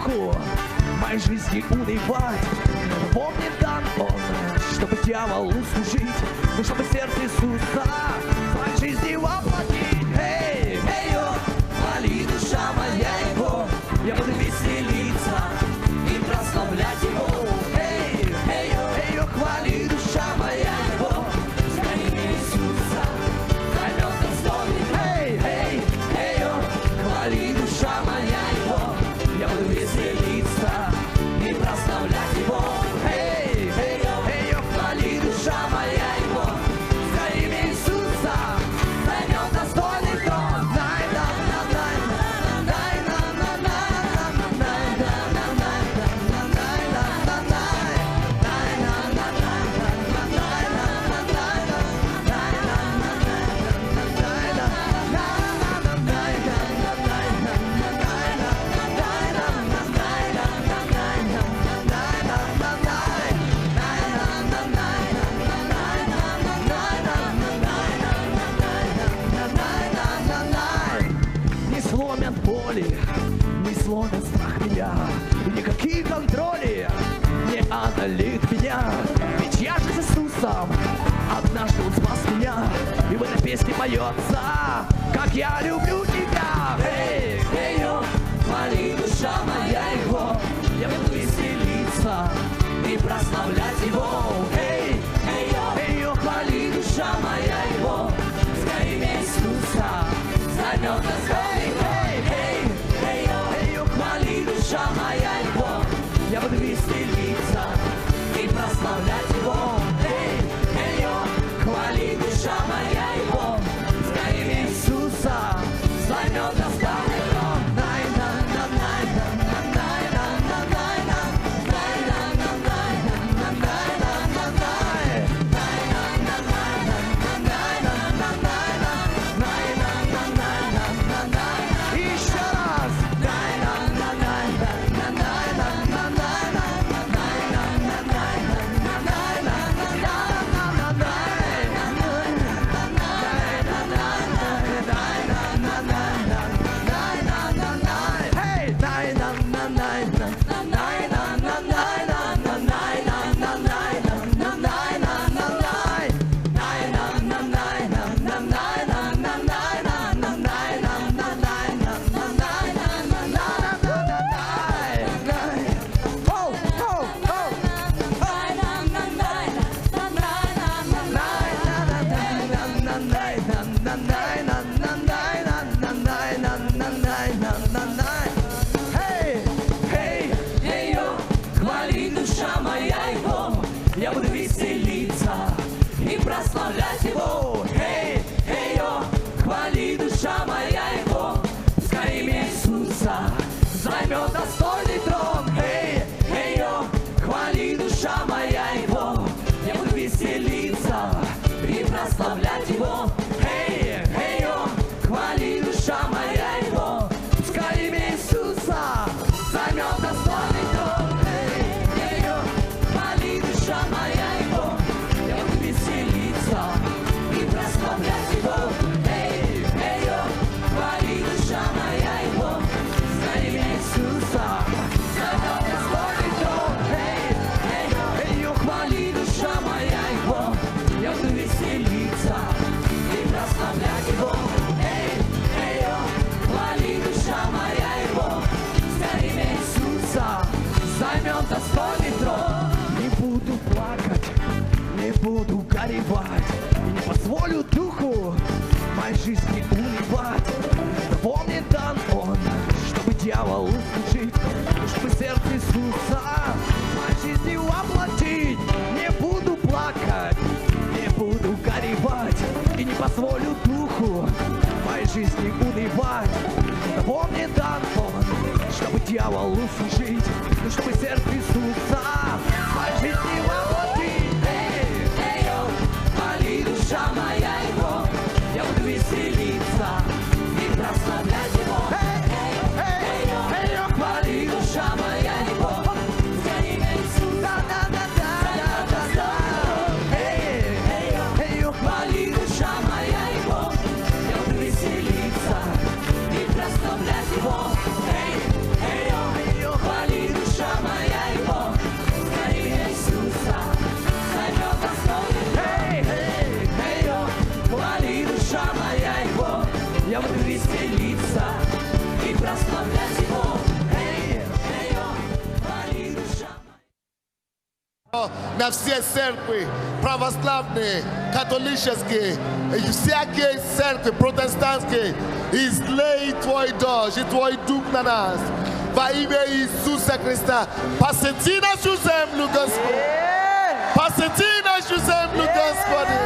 духу моей жизни унывать. Помнит дан он, чтобы дьяволу служить, но чтобы сердце Иисуса в моей жизни воплотить. Эй, эй, йо, хвали, душа моя Его, я буду веселиться и прославлять Его. Эй, эй, йо, хвали, душа моя Его, за имя Иисуса займет достойный. Эй, эй, эй, йо, хвали, душа моя Его, я буду веселиться и прославлять Его. Эй, эй, эй, йо, хвали, душа моя Его, за имя Иисуса займет достойный трон. Не сломят боли, не сломят страх меня, и никакие контроли не одолеют меня. Ведь я же с Иисусом, однажды Он спас меня, и в этой песне поется, как я люблю тебя. Эй, эй, йо, хвали, душа моя Его, я буду веселиться и прославлять Его. Эй, эй, йо, хвали, душа моя Его, за имя Иисуса займет достойный. Эй, эй, йо, хвали, душа моя Его, я буду веселиться и прославлять Его. Эй, йо, хвали, душа моя Его, за имя Иисуса займет достойный трон. Я буду веселиться и прославлять Его. Эй, эй, йо, хвали, душа моя Его, пускай имя Иисуса займет достойный трон. Эй, эй, йо, хвали, душа моя Его, я буду веселиться и прославлять Его. Эй, эй, йо, хвали, душа моя Его, пускай имя Иисуса займет достойный трон. Моя Его, я буду веселиться и прославлять Его. Эй, эй, йо, хвали, душа моя Его, за имя Иисуса займет достойный трон. Эй, йо, хвали, душа моя Его, я буду веселиться и прославлять Его. Эй, йо, хвали, душа моя Его, за имя Иисуса займет достойный трон. Не буду плакать, не буду горевать, и не позволю духу моей жизни унывать. Помнит дан он, чтобы дьяволу служить, чтобы сердце Иисуса в моей жизни воплотить. Не буду плакать, не буду горевать, и не позволю духу моей жизни унывать. Помнит дан он, чтобы дьяволу служить, чтобы сердце Иисуса в моей жизни воплотить. Эй, йо, хвали, душа моя Его, я буду веселиться и прославлять Его. Эй, йо, хвали, душа моя Его, за имя Иисуса займет достойный. Эй, йо, хвали, душа моя Его, я буду веселиться и прославлять Его. Эй, йо, хвали, na всей церкви, православные, католические, всякие церкви, протестантские, излей Твой дождь и Твой Дух на нас. Во имя Иисуса Христа, посети нашу землю, Господи. Посети нашу землю, Господи.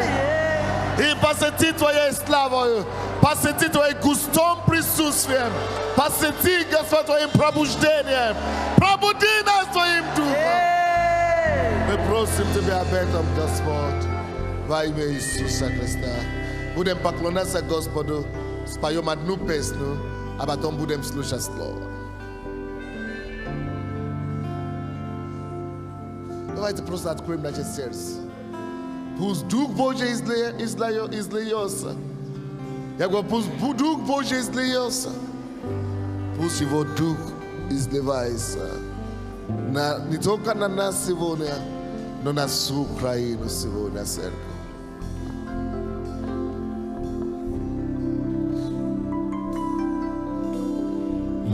И посети Твоей славою, посети Твоим густым присутствием, посети, Господь, Твоим пробуждением. Пробуди нас Твоим Духом. Мы просим Тебя об этом, Господь, во имя Иисуса Христа. Будем поклоняться Господу, споем одну песню, а потом будем слушать Слово. Давайте просто откроем наше сердце. Пусть Дух Божий изльется. Я говорю, пусть Дух Божий изльется. Пусть Его Дух изливается. Не только на нас сегодня, но на всю Украину сегодня, церковь.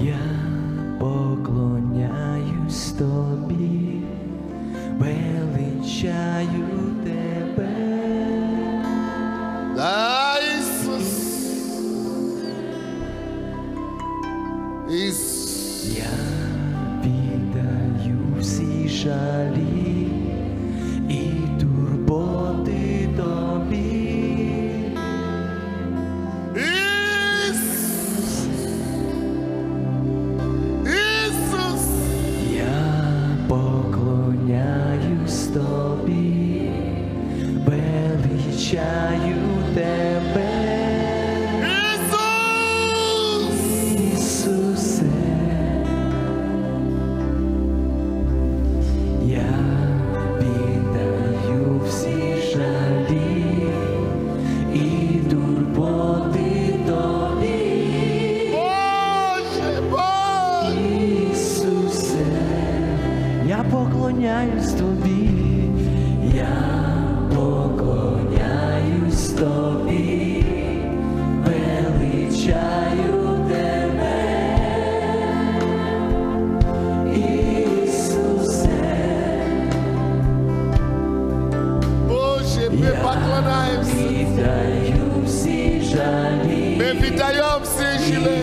Я поклоняюсь Тобі, величаю Тебе. Да, Ісус. Ісус. Я віддаю всі жалі і турботи Тобі. Тобі, величаю Тебе, Ісус! Ісусе. Я віддаю всі жалі і турботи Тобі, Боже, Боже! Ісусе. Я поклоняюсь Тобі. Я поклоняюсь Тобі, величаю Тебе, Ісусе. Боже, ми поклоняємося. Віддаю всі жалі, Ми віддаємо всі жалі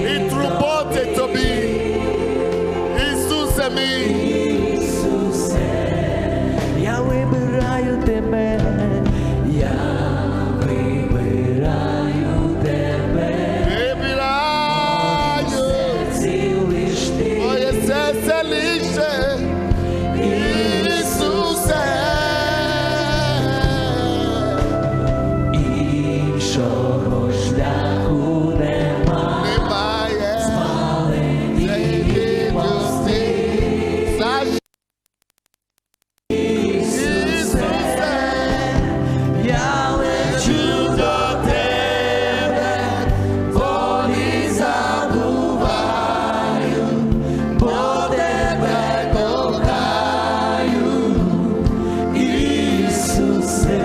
і турботи Тобі. Ісусе мій. Я вибираю Тебе, я вибираю Тебе. Вибираю. Серці лиш Ти, Моє серце лише Ісусе. іншого шляху нема. Немає. Спалені мости, я лечу до Тебе, волі забуваю, бо Тебе кохаю, Ісусе.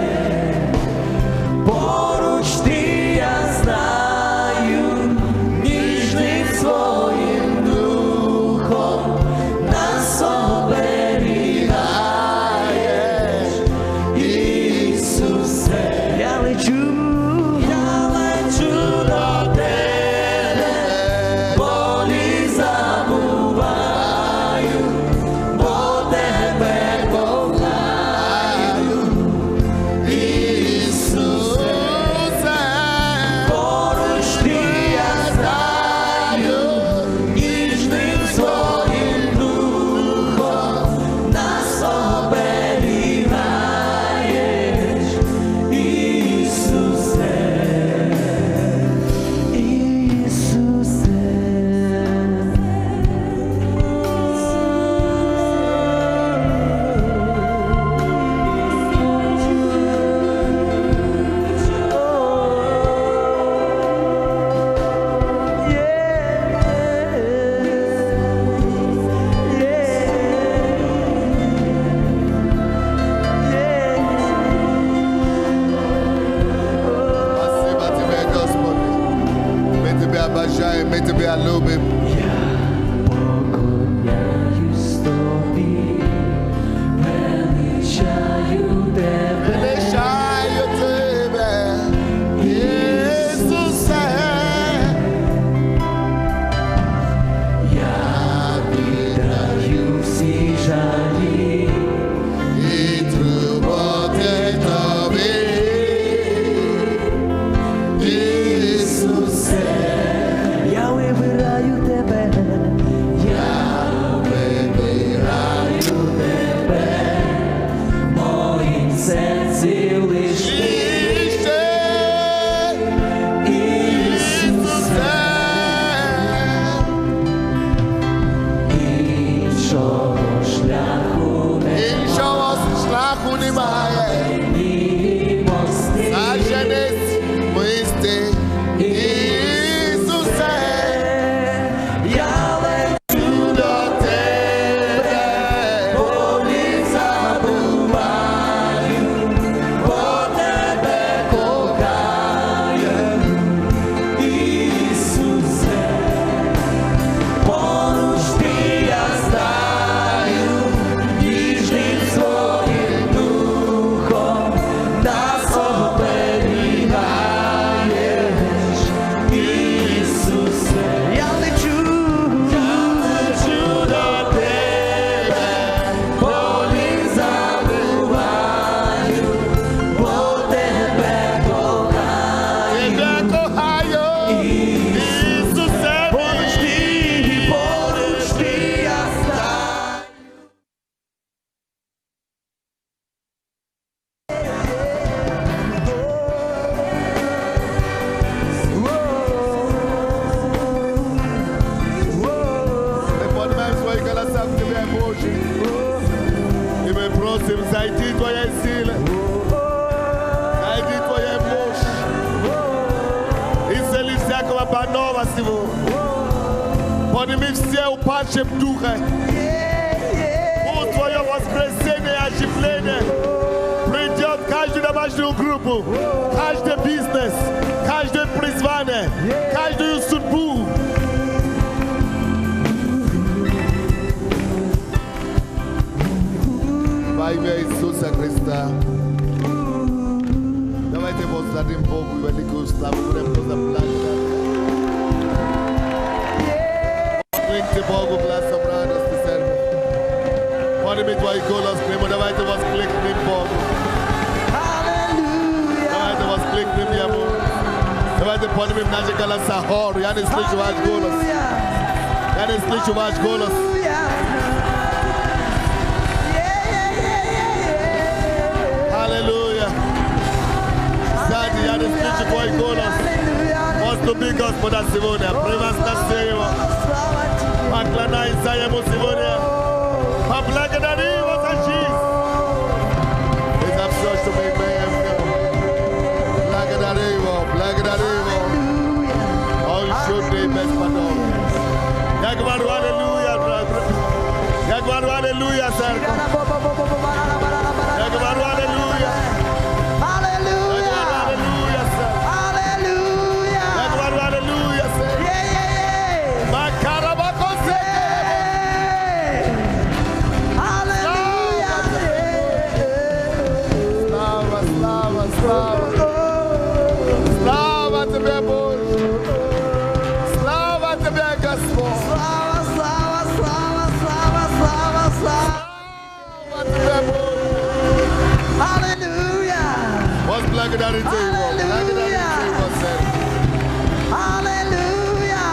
Поруч Ти, я знаю, ніжним своїм духом нас оберігаєш, Ісусе. Я лечу до Тебе, болі забуваю, бо Тебе кохаю, Ісусе. Поруч Ти, я знаю, ніжним своїм духом нас оберігаєш, Ісусе, Ісусе. Спасибо Тебе, Господи. Ми Тебе обожаємо, ми Тебе любимо. Я поклоняюсь Тобі, panova sivu. Podimy все upatrze w duchę. Twoje воскресение оживление придет в каждую домашнюю группу, каждый бизнес, каждое призвание, каждую судьбу. Во имя Иисуса Христа. Давайте воздадим Богу великую славу. Будем просто благодарить. Воскликните Богу, благословенность и церковь. Поднимите твои голос к Нему. Давайте воскликнем Богу. Давайте воскликнем Ему. Давайте поднимем наши голоса хору. Я не слышу ваш голос. Я не слышу ваш голос. Аллилуйя. Сзади, я не слышу твой голос. Поступи, Господа, сегодня. Превозноси Его. Поклонайся Ему сегодня. Поблагодари Его за жизнь. И за все, что мы имеем в Нем. Благодари Его, благодари Его. Он чудный бесподобный. Я говорю аллилуйя, брат. Я говорю аллилуйя, церковь. Я говорю аллилуйя. Аллилуйя. Аллилуйя, церковь. Аллилуйя. Я говорю аллилуйя, церковь. Макарабакосе. Аллилуйя. Слава, слава, слава. Слава Тебе, Боже. Слава Тебе, Господь. Слава, слава, слава, слава, слава, слава. Слава Тебе, Боже. Аллилуйя. Возблагодарите Его. Благодарите Его, церковь. Аллилуйя.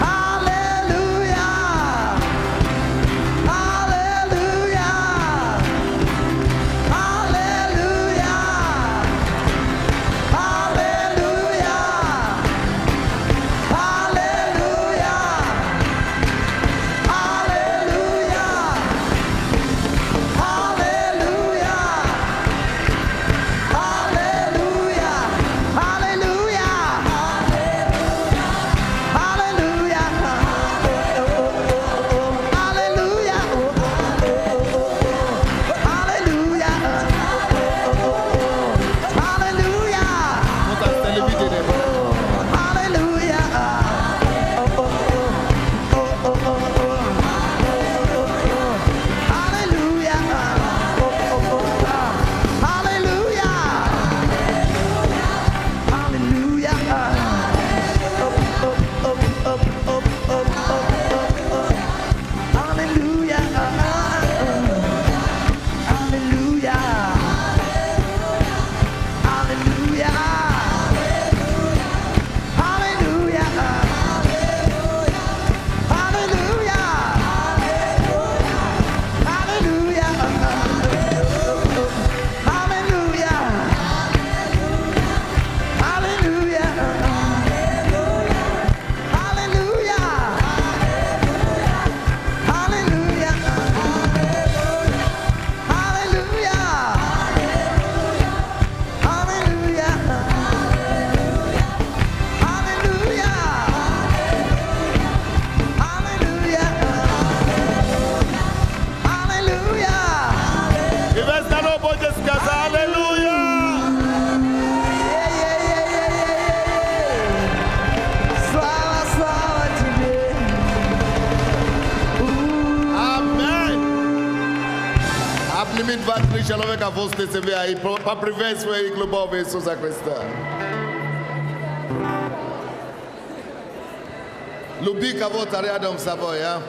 Аллилуйя. Аллилуйя. Аллилуйя. Аллилуйя. Аллилуйя. limite va tricher avec la force de CV, pas privé sur le global versus Jésus Christ. Lubi ka votre arrière dans Savoie, hein?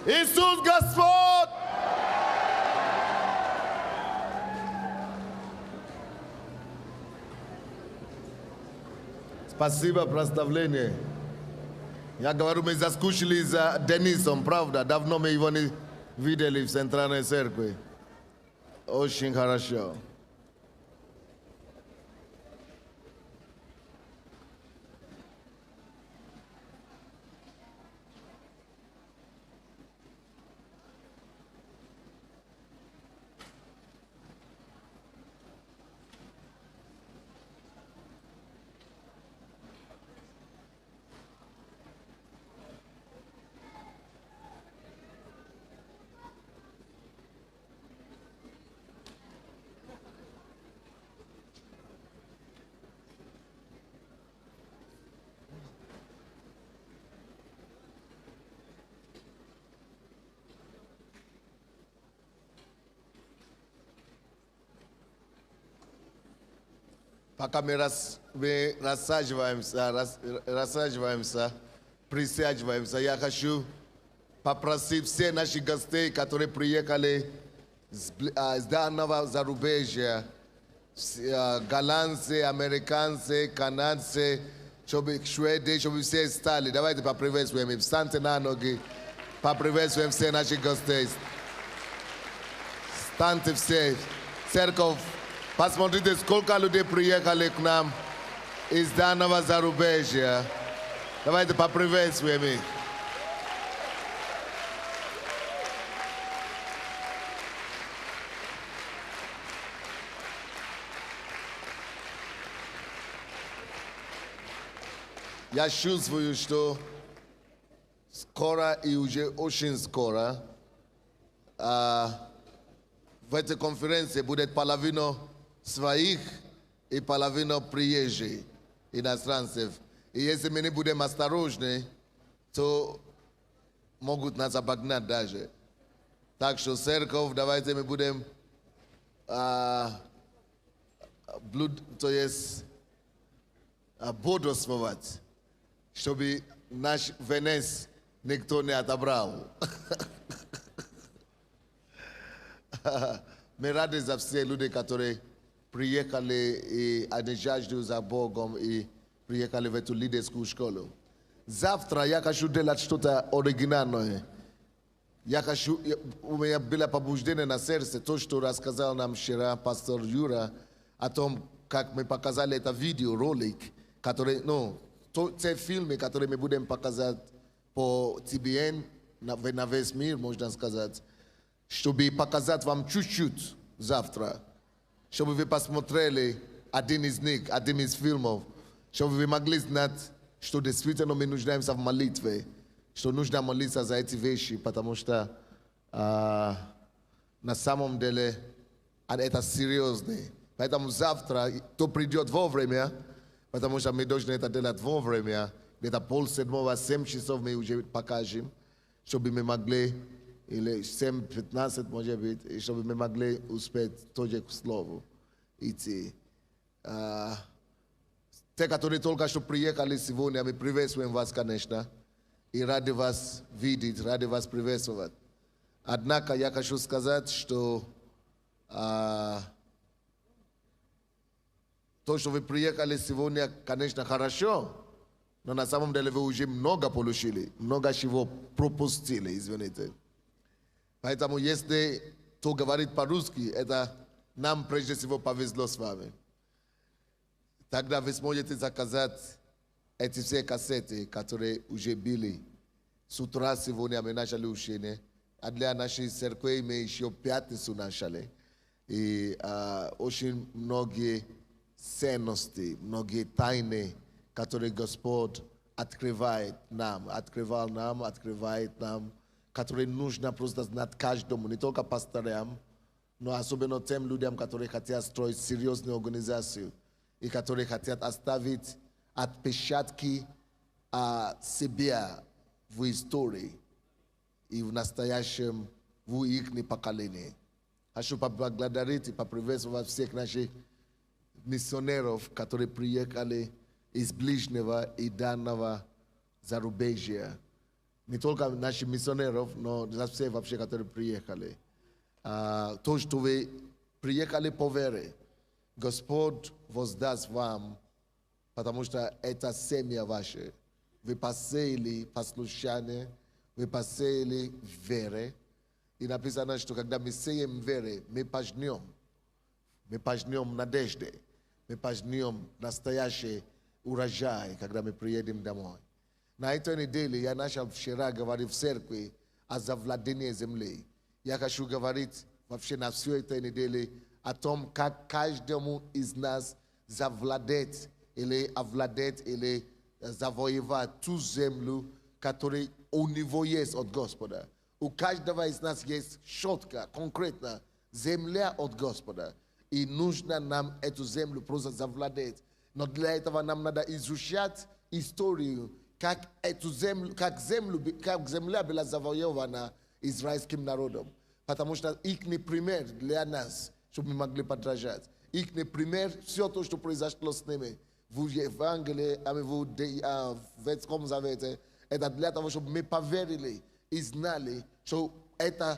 Иисус Господь! Спасибо, прославление. Я говорю, мы заскучили за Денисом, правда? Давно мы его не видели в Центральной Церкви. Очень хорошо. Пока мы рассаживаемся, присаживаемся, я хочу попросить все наши гостей, которые приехали с данного зарубежья, голландцы, американцы, канадцы, чтобы шведы, чтобы все стали. Давайте поприветствуем их. Встаньте на ноги, поприветствуем все наших гостей. Встаньте все. Церковь, посмотрите, сколько людей приехали к нам из данного зарубежья. Давайте поприветствуем их. Я чувствую, что скоро и уже очень скоро в этой конференции будет половина своих и половина приезжих иностранцев. И если мы не будем осторожны, то могут нас обогнать даже. Так что церковь, давайте мы будем то есть бодрствовать, чтобы наш венец никто не отобрал. Мы рады за все люди, которые приехали и они жаждут за Богом и приехали в эту лидерскую школу. Завтра я хочу делать что-то оригинальное. У меня было побуждение на сердце, то, что рассказал нам вчера пастор Юра, о том, как мы показали это видео, ролик, который, те фильмы, которые мы будем показать по TBN, на весь мир, можно сказать, чтобы показать вам чуть-чуть завтра, чтобы вы посмотрели один из них, один из фильмов, чтобы вы могли знать, что действительно мы нуждаемся в молитве, что нужно молиться за эти вещи, потому что на самом деле это серьезно. Поэтому завтра, кто придет вовремя, потому что мы должны это делать вовремя, где-то 6:30, 7 часов мы уже покажем, чтобы мы могли, или 7:15, может быть, и чтобы мы могли успеть тоже к слову идти. Те, которые только что приехали сегодня, мы приветствуем вас, конечно, и рады вас видеть, рады вас приветствовать. Однако я хочу сказать, что то, что вы приехали сегодня, конечно, хорошо, но на самом деле вы уже много получили, много чего пропустили, извините. Поэтому, если кто говорит по-русски, это нам прежде всего повезло с вами. Тогда вы сможете заказать эти все кассеты, которые уже были. С утра сегодня мы начали учение, а для нашей церкви мы еще пятницу начали. И очень многие ценности, многие тайны, которые Господь открывает нам, открывает нам, которые нужно просто знать каждому, не только пасторам, но особенно тем людям, которые хотят строить серьезную организацию и которые хотят оставить отпечатки себя в истории и в настоящем, в их поколении. Хочу поблагодарить и поприветствовать всех наших миссионеров, которые приехали из ближнего и дальнего зарубежья. Не только наших миссионеров, но за все вообще, которые приехали. То, что вы приехали по вере, Господь воздаст вам, потому что это семья ваша. Вы посеяли послушание, вы посеяли вере. И написано, что когда мы сеем вере, мы пожнем надежды, мы пожнем настоящий урожай, когда мы приедем домой. На этой неделе я начал вчера говорить в церкви о завладении земли. Я хочу говорить вообще на всю эту неделю о том, как каждому из нас завладеть или овладеть или завоевать ту землю, которая у него есть от Господа. У каждого из нас есть четко, конкретно земля от Господа. И нужно нам эту землю просто завладеть. Но для этого нам надо изучать историю, как земля была завоевана израильским народом. Потому что их пример для нас, чтобы мы могли подражать. Ik ne primer, surtout što proizaštlo s neme. Vu evangele, ame vu već kom zavete, eta dleta vo što me paverili, iznali, što eta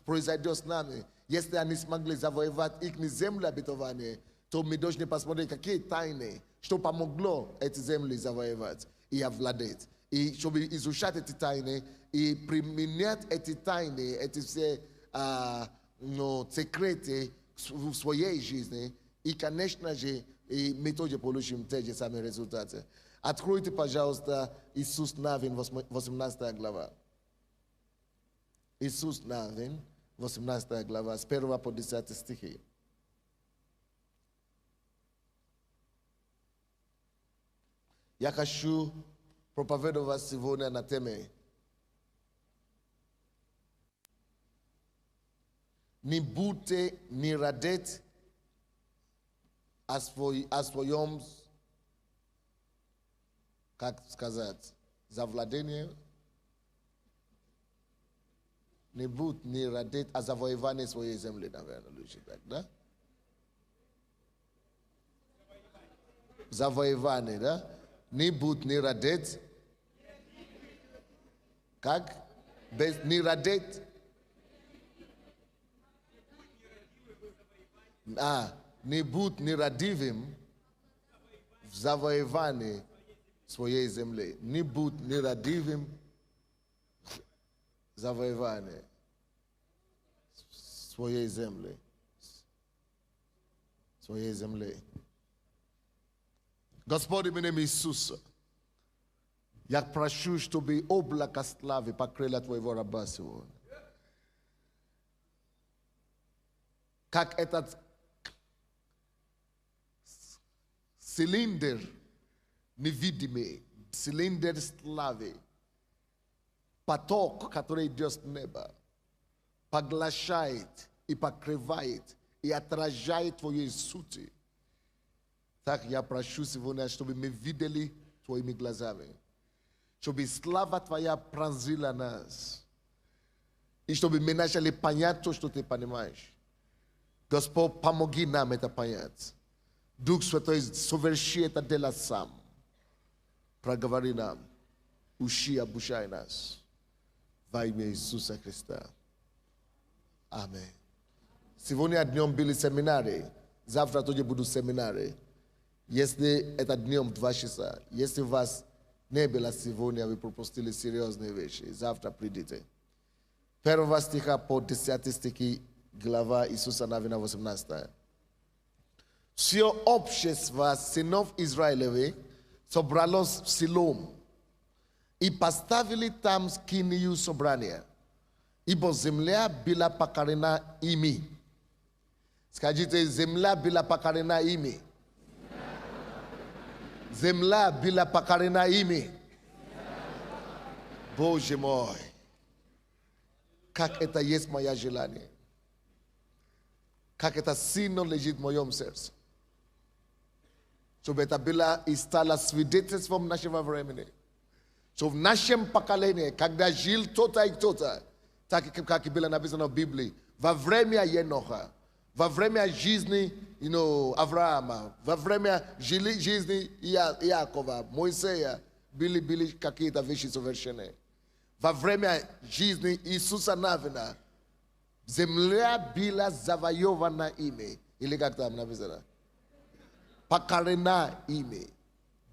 proizaidio s nami. Este ani smagli zavojevat ik ni zemlja bitovanje, to mi dožne pasmode kakие tajne, što pa moglo eti zemlji zavojevat i avladet. I što bi izušat eti tajne i primjenjat eti tajne, eti vse sekrete v svojej жизни и, конечно же, и мы тоже получим те же самые результаты. Откройте, пожалуйста, Иисус Навин, 18 глава. Иисус Навин, 18 глава, с 1 по 10 стихи. Я хочу проповедовать сегодня на теме «Не будьте не радеть о своем, как сказать, завладении, не будь не радеть о завоевании своей земли», наверное, лучше так, да? Завоевание, да? Не будь не радеть. Как? Без не радеть. Не будь нерадивым в завоевании своей земли. Не будь нерадивым в завоевании своей земли. Своей земли. Господи, в имя Иисуса, я прошу, чтобы облако славы покрыло Твоего раба сегодня. Как этот цилиндр невидимый, цилиндр славы, поток, который идет с неба, поглощает и покрывает и отражает Твоей сути. Так я прошу сегодня, чтобы мы видели Твоими глазами, чтобы слава Твоя пронзила нас, и чтобы мы начали понять то, что Ты понимаешь. Господь, помоги нам это понять. Дух Святой, соверши это дело сам. Проговори нам, учи, обучай нас. Во имя Иисуса Христа. Аминь. Сегодня днем были семинары, завтра тоже будут семинары. Если это днем 2 часа, если у вас не было сегодня, вы пропустили серьезные вещи, завтра придите. 1 стиха по 10 стихи, глава Иисуса Навина 18. Все общество сынов Израилевых собралось в Силом и поставили там скинию собрания, ибо земля была покорена ими. Скажите, земля была покорена ими. Земля была покорена ими. Боже мой, как это есть мое желание. Как это сильно лежит в моем сердце. Чтобы это было и стало свидетельством нашего времени. Чтобы в нашем поколении, когда жил кто-то и кто-то, так как было написано в Библии, во время Еноха, во время жизни Авраама, во время жизни Иакова, Моисея, были какие-то вещи совершены. Во время жизни Иисуса Навина, земля была завоевана ими. Или как там написано? Покорена ими.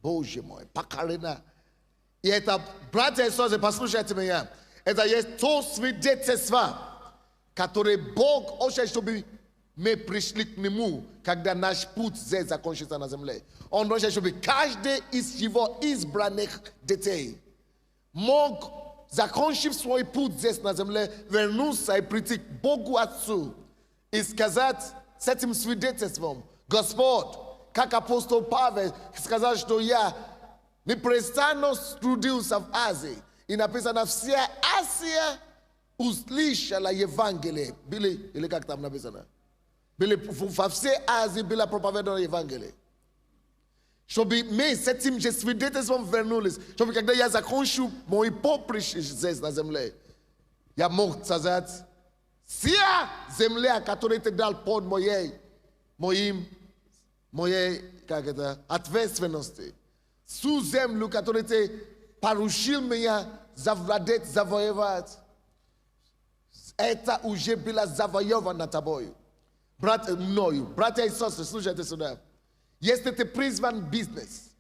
Боже мой, покорена. И это, братья и сестры, послушайте меня. Это есть то свидетельство, которое Бог хочет, чтобы мы пришли к Нему, когда наш путь здесь закончится на земле. Он хочет, чтобы каждый из Его избранных детей мог, закончив свой путь здесь на земле, вернуться и прийти к Богу Отцу и сказать с этим свидетельством: Господь, как апостол Павел сказал, что я непрестанно трудился в Азии, и написано, вся Азия услышала Евангелие. Или как там написано? Во всей Азии было проповедано Евангелие. Чтобы мы с этим же свидетельством вернулись, чтобы когда я закончу мой поприще здесь на земле, я мог сказать: вся земля, которую ты дал под моим moje, как это, ответственности. Всю землю, которую ты поручил меня завладеть, завоевать, это уже было завоевано тобою. Мною. Братья и сестры, слушайте сюда. Если ты призван в бизнес,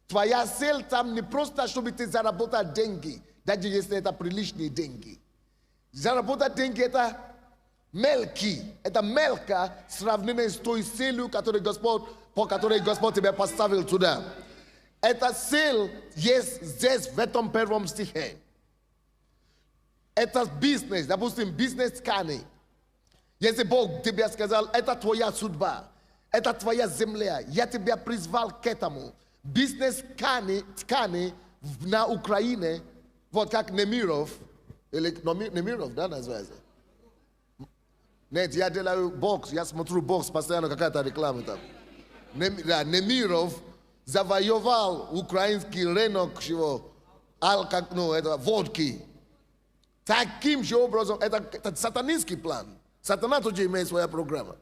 твоя цель там не просто, чтобы ты заработал деньги, даже если это приличные деньги. Заработать деньги это мелкие. Это мелко сравнение с той целью, по которой Господь тебя поставил туда. Эта цель есть здесь, в этом первом стихе. Это бизнес, допустим, бизнес-ткани. Если Бог тебе сказал, это твоя судьба, это твоя земля, я тебя призвал к этому. Бизнес-ткани на Украине, вот как Немиров, или Немиров, да, называется? Нет, я делаю бокс, я смотрю бокс, постоянно какая-то реклама там. Немиров завоевал украинский рынок водки. Таким же образом, это сатанинский план. Сатана тоже имеет своя программа.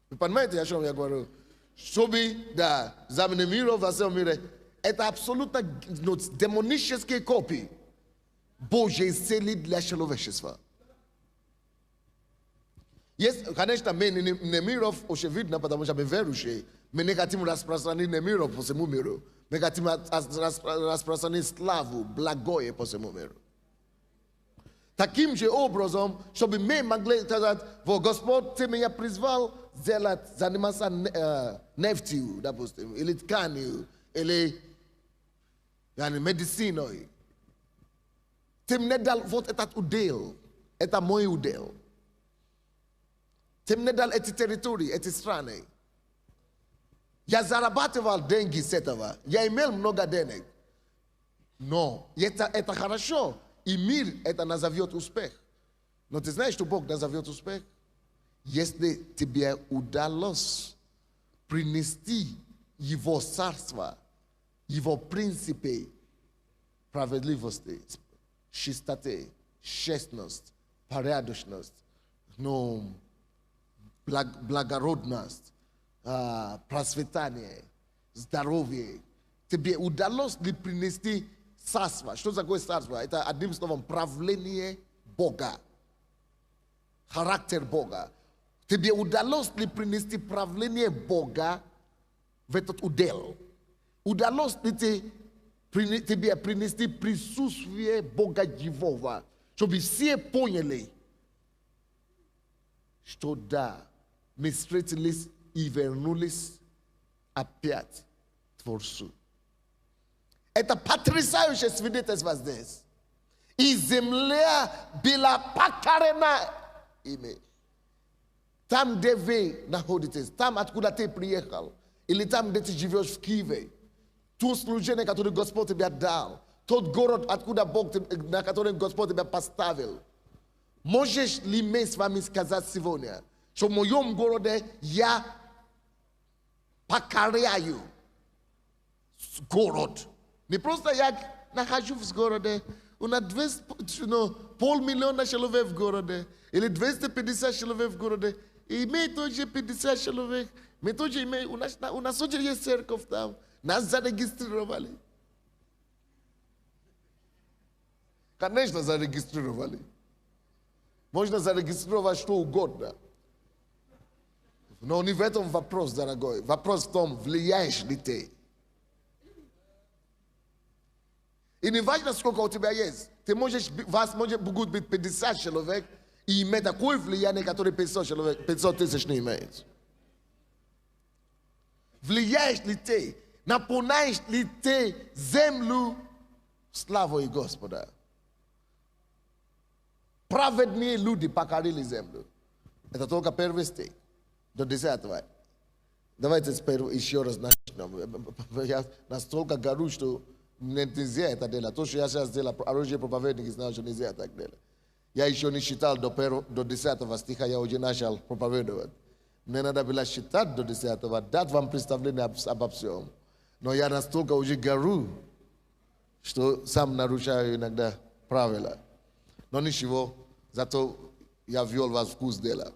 Вы понимаете, о чем я говорю? Чтобы, да, за Немиров во всем мире, это абсолютно демонические копии Божьей цели для человечества. Есть, конечно, мы Немиров очевидно, потому что мы верующие, мы не хотим распространить Немиров по всему миру. Мы хотим распространить славу, благое по всему миру. Таким же образом, чтобы мы могли сказать, вот Господь, ты меня призвал заниматься нефтью, допустим, или тканью, или медициной. Ты мне дал вот этот удел, это мой удел. Ты мне дал эти территории, эти страны. Я зарабатывал деньги с этого, я имел много денег. Но это хорошо. И мир это назовет успех. Но ты знаешь, что Бог назовет успех? Если тебе удалось принести Его царство, Его принципы справедливости, чистоты, честность, порядочность, благородность, процветание, здоровье. Тебе удалось ли принести царство? Что такое царство? Это одним словом правление Бога. Характер Бога. Тебе удалось ли принести правление Бога в этот удел? Удалось ли тебе принести присутствие Бога живого? Чтобы все поняли, что да, мы встретились и вернулись опять к Творцу. Это потрясающее свидетельство здесь. И земля была покорена ими. Там, где вы находитесь, там, откуда ты приехал, или там, где ты живешь в Киеве, то служение, которое Господь тебе дал, тот город, на который Господь тебя поставил, можешь ли мы с вами сказать сегодня, что в моем городе я покоряю город? Не просто я нахожусь в городе, у нас 500,000 человек в городе, или 250 человек в городе, и мы тоже 50 человек, мы тоже имеем, у нас тоже есть церковь там, нас зарегистрировали. Конечно, зарегистрировали. Можно зарегистрировать что угодно. Но не в этом вопрос, дорогой. Вопрос в том, влияешь ли ты. И не важно, сколько у тебя есть. Вас может быть 50 человек и иметь такое влияние, которое 500 тысяч не имеет. Влияешь ли ты? Наполняешь ли ты землю славой Господа? Праведные люди покорили землю. Это только первый стих. До 10-го. Давайте еще раз начнем. Я настолько горю, что нельзя это делать. То, что я сейчас делаю, оружие проповедники знают, что нельзя так делать. Я еще не считал до 10-го стиха, я уже начал проповедовать. Мне надо было считать до 10-го, дать вам представление обо всем. Но я настолько уже горю, что сам нарушаю иногда правила. Но ничего, зато я ввел вас в вкус дела.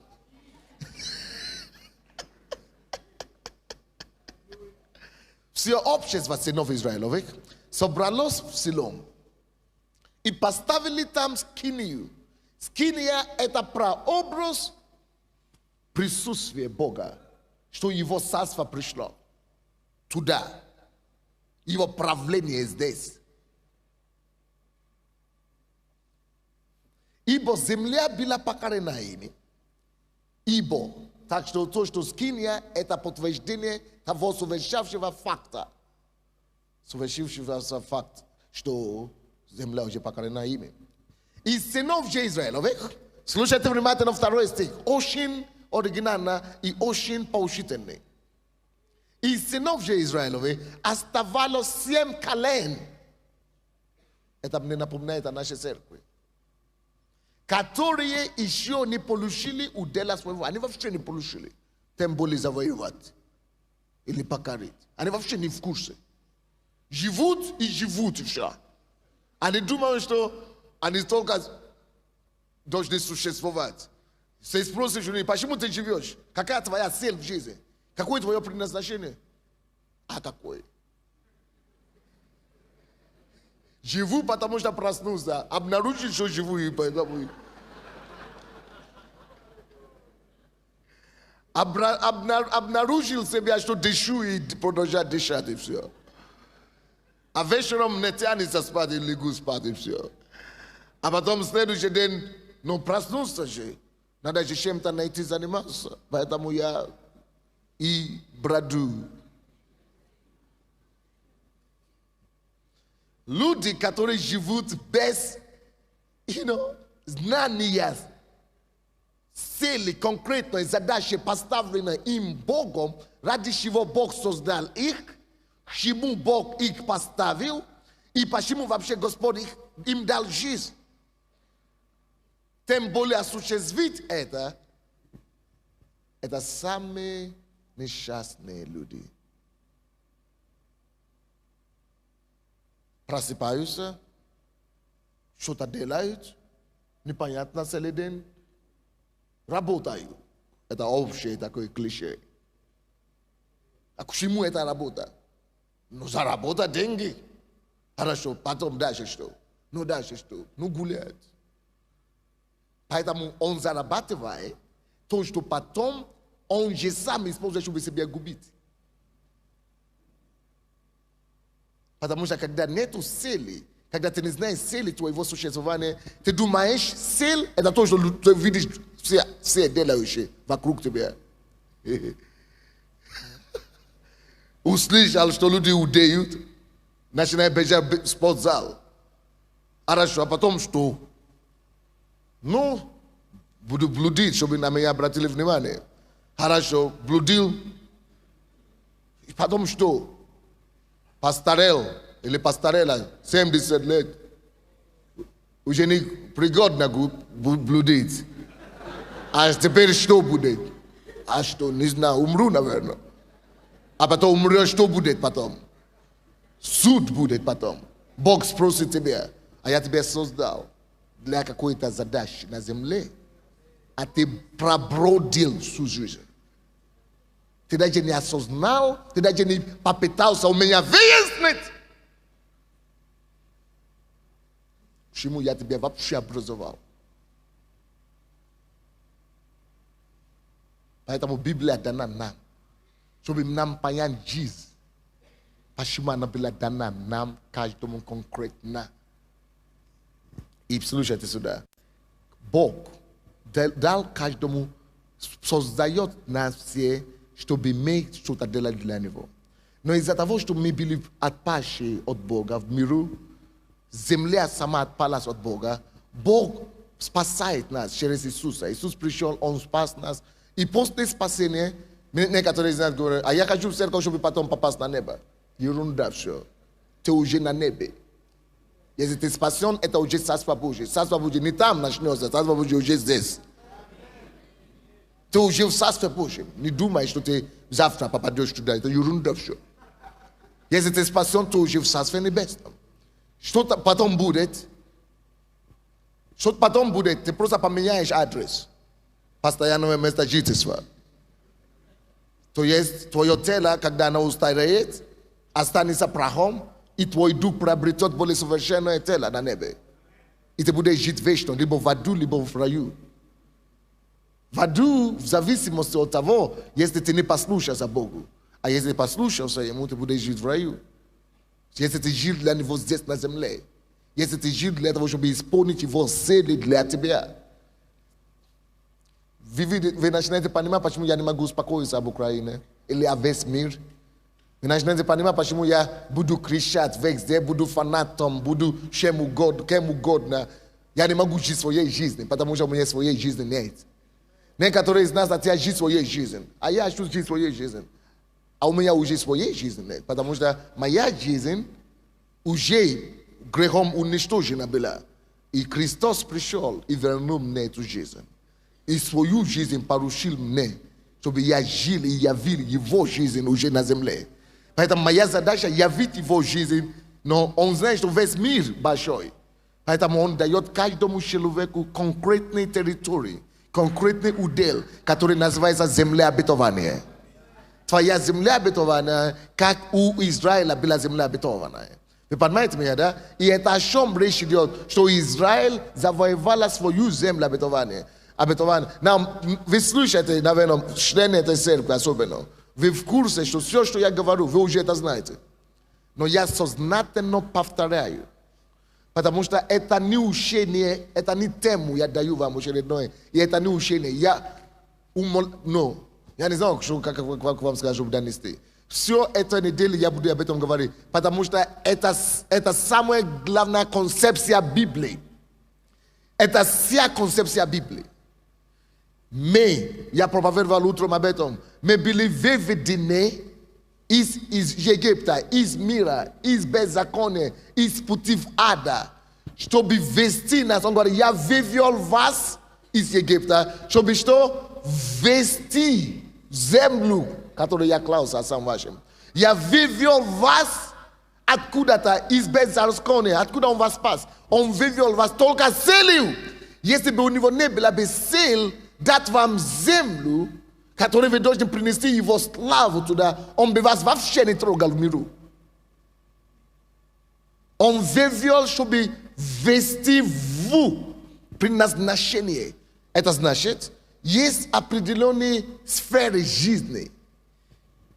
Все общество сынов Израиловых собралось в Силом и поставили там скинию. Скиния – это прообраз присутствия Бога, что Его царство пришло туда, Его правление здесь. Ибо земля была покорена ими. Ибо, так что то, что скиния – это подтверждение того совершившего факта. Совершившегося факт, что земля уже покорена ими. Из сынов же Израилевых, слушайте внимательно второй стих, очень оригинально и очень поучительный. Из сынов же Израилевых оставалось 7 колен. Это мне напоминает о нашей церкви. Которые еще не получили удела своего. Они вообще не получили. Тем более завоевать. Или покорить. Они вообще не в курсе. Живут и живут еще. Они думают, что они только должны существовать. Ты спросишь у них, почему ты живешь? Какая твоя цель в жизни? Какое твое предназначение? А какое? Живу, потому что проснулся. Обнаружил, что живу, и поэтому... Обнаружил себя, что дышу, и продолжаю дышать, и все. А вечером не тянется спать, и лягу спать, и все. А потом следующий день, ну, проснулся же. Надо же чем-то найти заниматься. Поэтому я и броду. Люди, которые живут без, знания, цели, конкретной задачи, поставленной им Богом, ради чего Бог создал их, к чему Бог их поставил, и почему вообще Господь им дал жизнь. Тем более осуществить это самые несчастные люди. Просыпаются, что-то делают, непонятно целый день, работают. Это общее такое клише. А к чему эта работа? Ну, заработать деньги. Хорошо, потом дальше что? Ну, дальше что? Ну, гулять. Поэтому он зарабатывает то, что потом он же сам использует, чтобы себя губить. Потому что когда нету цели, когда ты не знаешь цели твоего существования, ты думаешь, цель – это то, что ты видишь все делающие вокруг тебя. Услышал, что люди удеют, начинает бежать в спортзал. Хорошо, а потом что? Ну, буду блудить, чтобы на меня обратили внимание. Хорошо, блудил. И потом что? Постарел или постарела, 70 лет. Уже не пригодно блудить. А теперь что будет? А что, не знаю, умру, наверное. А потом умрешь, что будет потом? Суд будет потом. Бог спросит тебя, а я тебя создал для какой-то задачи на земле, а ты пробродил всю жизнь. Ты даже не осознал, ты даже не попытался у меня выяснить, почему я тебя вообще образовал. Поэтому Библия дана нам, чтобы нам понять жизнь. Почему она была дана нам, каждому конкретно. И слушайте сюда. Бог дал каждому, создает нас все, чтобы мы что-то делали для Него. Но из-за того, что мы были отпавшие от Бога в миру, земля сама отпалась от Бога, Бог спасает нас через Иисуса. Иисус пришел, Он спас нас. И после спасения, некоторые из нас говорят, а я хочу в церковь, чтобы потом попасть на небо. Ерунда все. Ты уже на небе. Если ты спасен, это уже Царство Божие. Царство Божие не там начнется, Царство Божие уже здесь. Ты уже в Царстве Божьем. Не думай, что ты завтра попадешь туда. Это ерунда все. Если ты спасен, ты уже в Царстве Небесном. Что-то потом будет. Что потом будет, ты просто поменяешь адрес. Постоянное место жительства. То есть твое тело, когда оно устареет, a stanie sa prahom i tvoj duch приобретет более совершенное тело на небе. И ты будешь жить вечно, либо в аду, либо в раю. В аду в зависимости от того, если ты не послушался Богу. А если послушался Ему, ты будешь жить в раю. Если ты жил для Него здесь на земле. Если ты жил для того, чтобы исполнить Его цели для тебя. Вы начинаете понимать, почему я не могу успокоиться об Украине или о весь мир. Вы начинаете понимать, почему я буду кричать везде, буду фанатом, буду кем угодно. Я не могу жить своей жизнью, потому что у меня своей жизни нет. Некоторые из нас хотят жить своей жизнью, а я хочу жить своей жизнью. А у меня уже своей жизни нет, потому что моя жизнь уже грехом уничтожена была. И Христос пришел и вернул мне эту жизнь. И свою жизнь поручил мне, чтобы я жил и явил Его жизнь уже на земле. Поэтому моя задача явить Его жизнь, но Он знает, что весь мир большой. Поэтому Он дает каждому человеку конкретные территории, конкретный удел, который называется земля обетования. Твоя земля обетованная, как у Израиля была земля обетованная. Вы понимаете меня, да? И это о чем речь идет, что Израиль завоевала свою землю обетования. Вы слушаете, наверное, члены этой церкви особенно. Вы в курсе, что все, что я говорю, вы уже это знаете. Но я сознательно повторяю. Потому что это не учение, это не тему, я даю вам очередное. И это не учение. Я не знаю, как вам скажу, чтобы донести. Все это неделю я буду об этом говорить. Потому что это самая главная концепция Библии. Это вся концепция Библии. Я проповедовал утром об этом. Мы были выведены из Египта, из мира, из беззакония, из путей ада, чтобы вести нас. Он говорит, я вывел вас из Египта, чтобы что? Вести землю, которую я клал сам вашим. Я вывел вас откуда-то, из беззакония, откуда он вас спас. Он вывел вас только целью. Если бы у него не было бы сил, дать вам землю, которую вы должны принести его славу туда, он бы вас вообще не трогал в миру. Он вывел, чтобы ввести в предназначение. Это значит, есть определенные сферы жизни,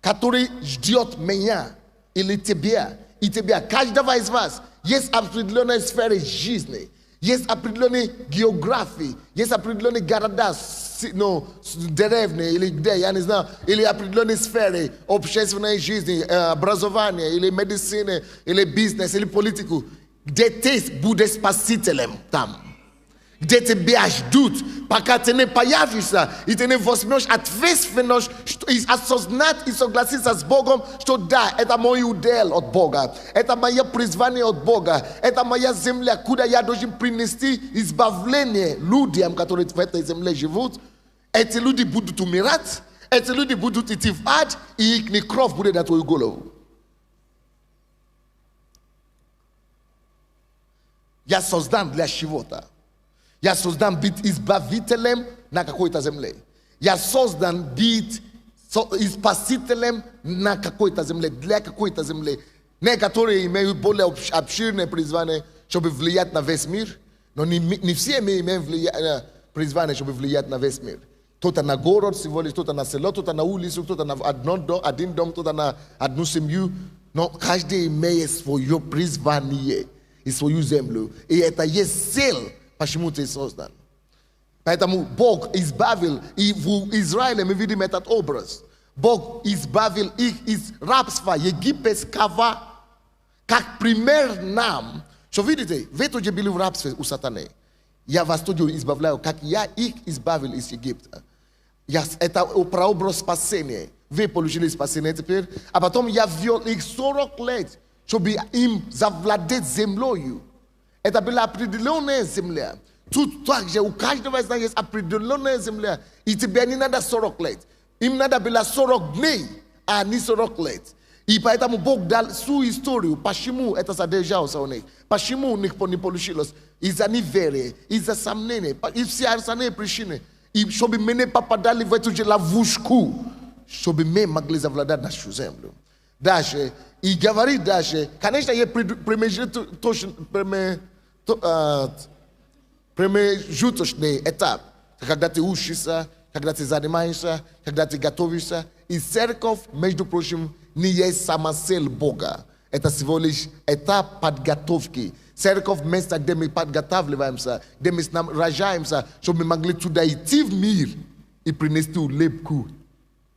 которые ждет меня или тебя, и тебя, каждого из вас. Есть определенные сферы жизни. Есть определенные географии, есть определенные города, деревни или где, я не знаю, или определенные сферы общественной жизни, образования, или медицины, или бизнес, или политику, где ты будешь спасителем там. Где тебя ждут, пока ты не появишься, и ты не возьмешь ответственность, осознать и согласиться с Богом, что да, это мой удел от Бога, это мое призвание от Бога, это моя земля, куда я должен принести избавление людям, которые в этой земле живут. Эти люди будут умирать, эти люди будут идти в ад, и их кровь будет на твою голову. Я создан для чего-то. Я создан быть избавителем на какой-то земле. Я создан быть спасителем на какой-то земле, для какой-то земли. Некоторые имеют более обширное призвание, чтобы влиять на весь мир, но не все имеют призвание, чтобы влиять на весь мир. Кто-то на город всего лишь, кто-то на село, кто-то на улицу, кто-то на один дом, кто-то на одну семью. Но каждый имеет свое призвание и свою землю. И это есть цель, почему ты создан. Поэтому Бог избавил, и в Израиле мы видим этот образ. Бог избавил их из рабства египетского, как пример нам. Что видите, вы тоже были в рабстве у сатаны. Я вас тоже избавляю, как я их избавил из Египта. Это прообраз спасения. Вы получили спасение теперь. А потом я ввел их 40 лет, чтобы им завладеть землей. Это была определенная земля. Тут также у каждого из нас есть определенная земля. И тебе не надо 40 лет. Им надо было 40 дней, а не 40 лет. И поэтому Бог дал свою историю. Почему это задержалось у них? Почему у них не получилось? Из-за неверия, из-за сомнения, и все остальные причины. И чтобы мы не попадали в эту ловушку, чтобы мы могли завладеть нашу землю. дальше, и говорит дальше. Конечно, есть промежуточный этап, когда ты учишься, когда ты занимаешься, когда ты готовишься. И церковь, между прочим, не есть сама цель Бога. Это всего лишь этап подготовки. Церковь — место, где мы подготавливаемся, где мы рожаемся, чтобы мы могли туда идти в мир и принести улыбку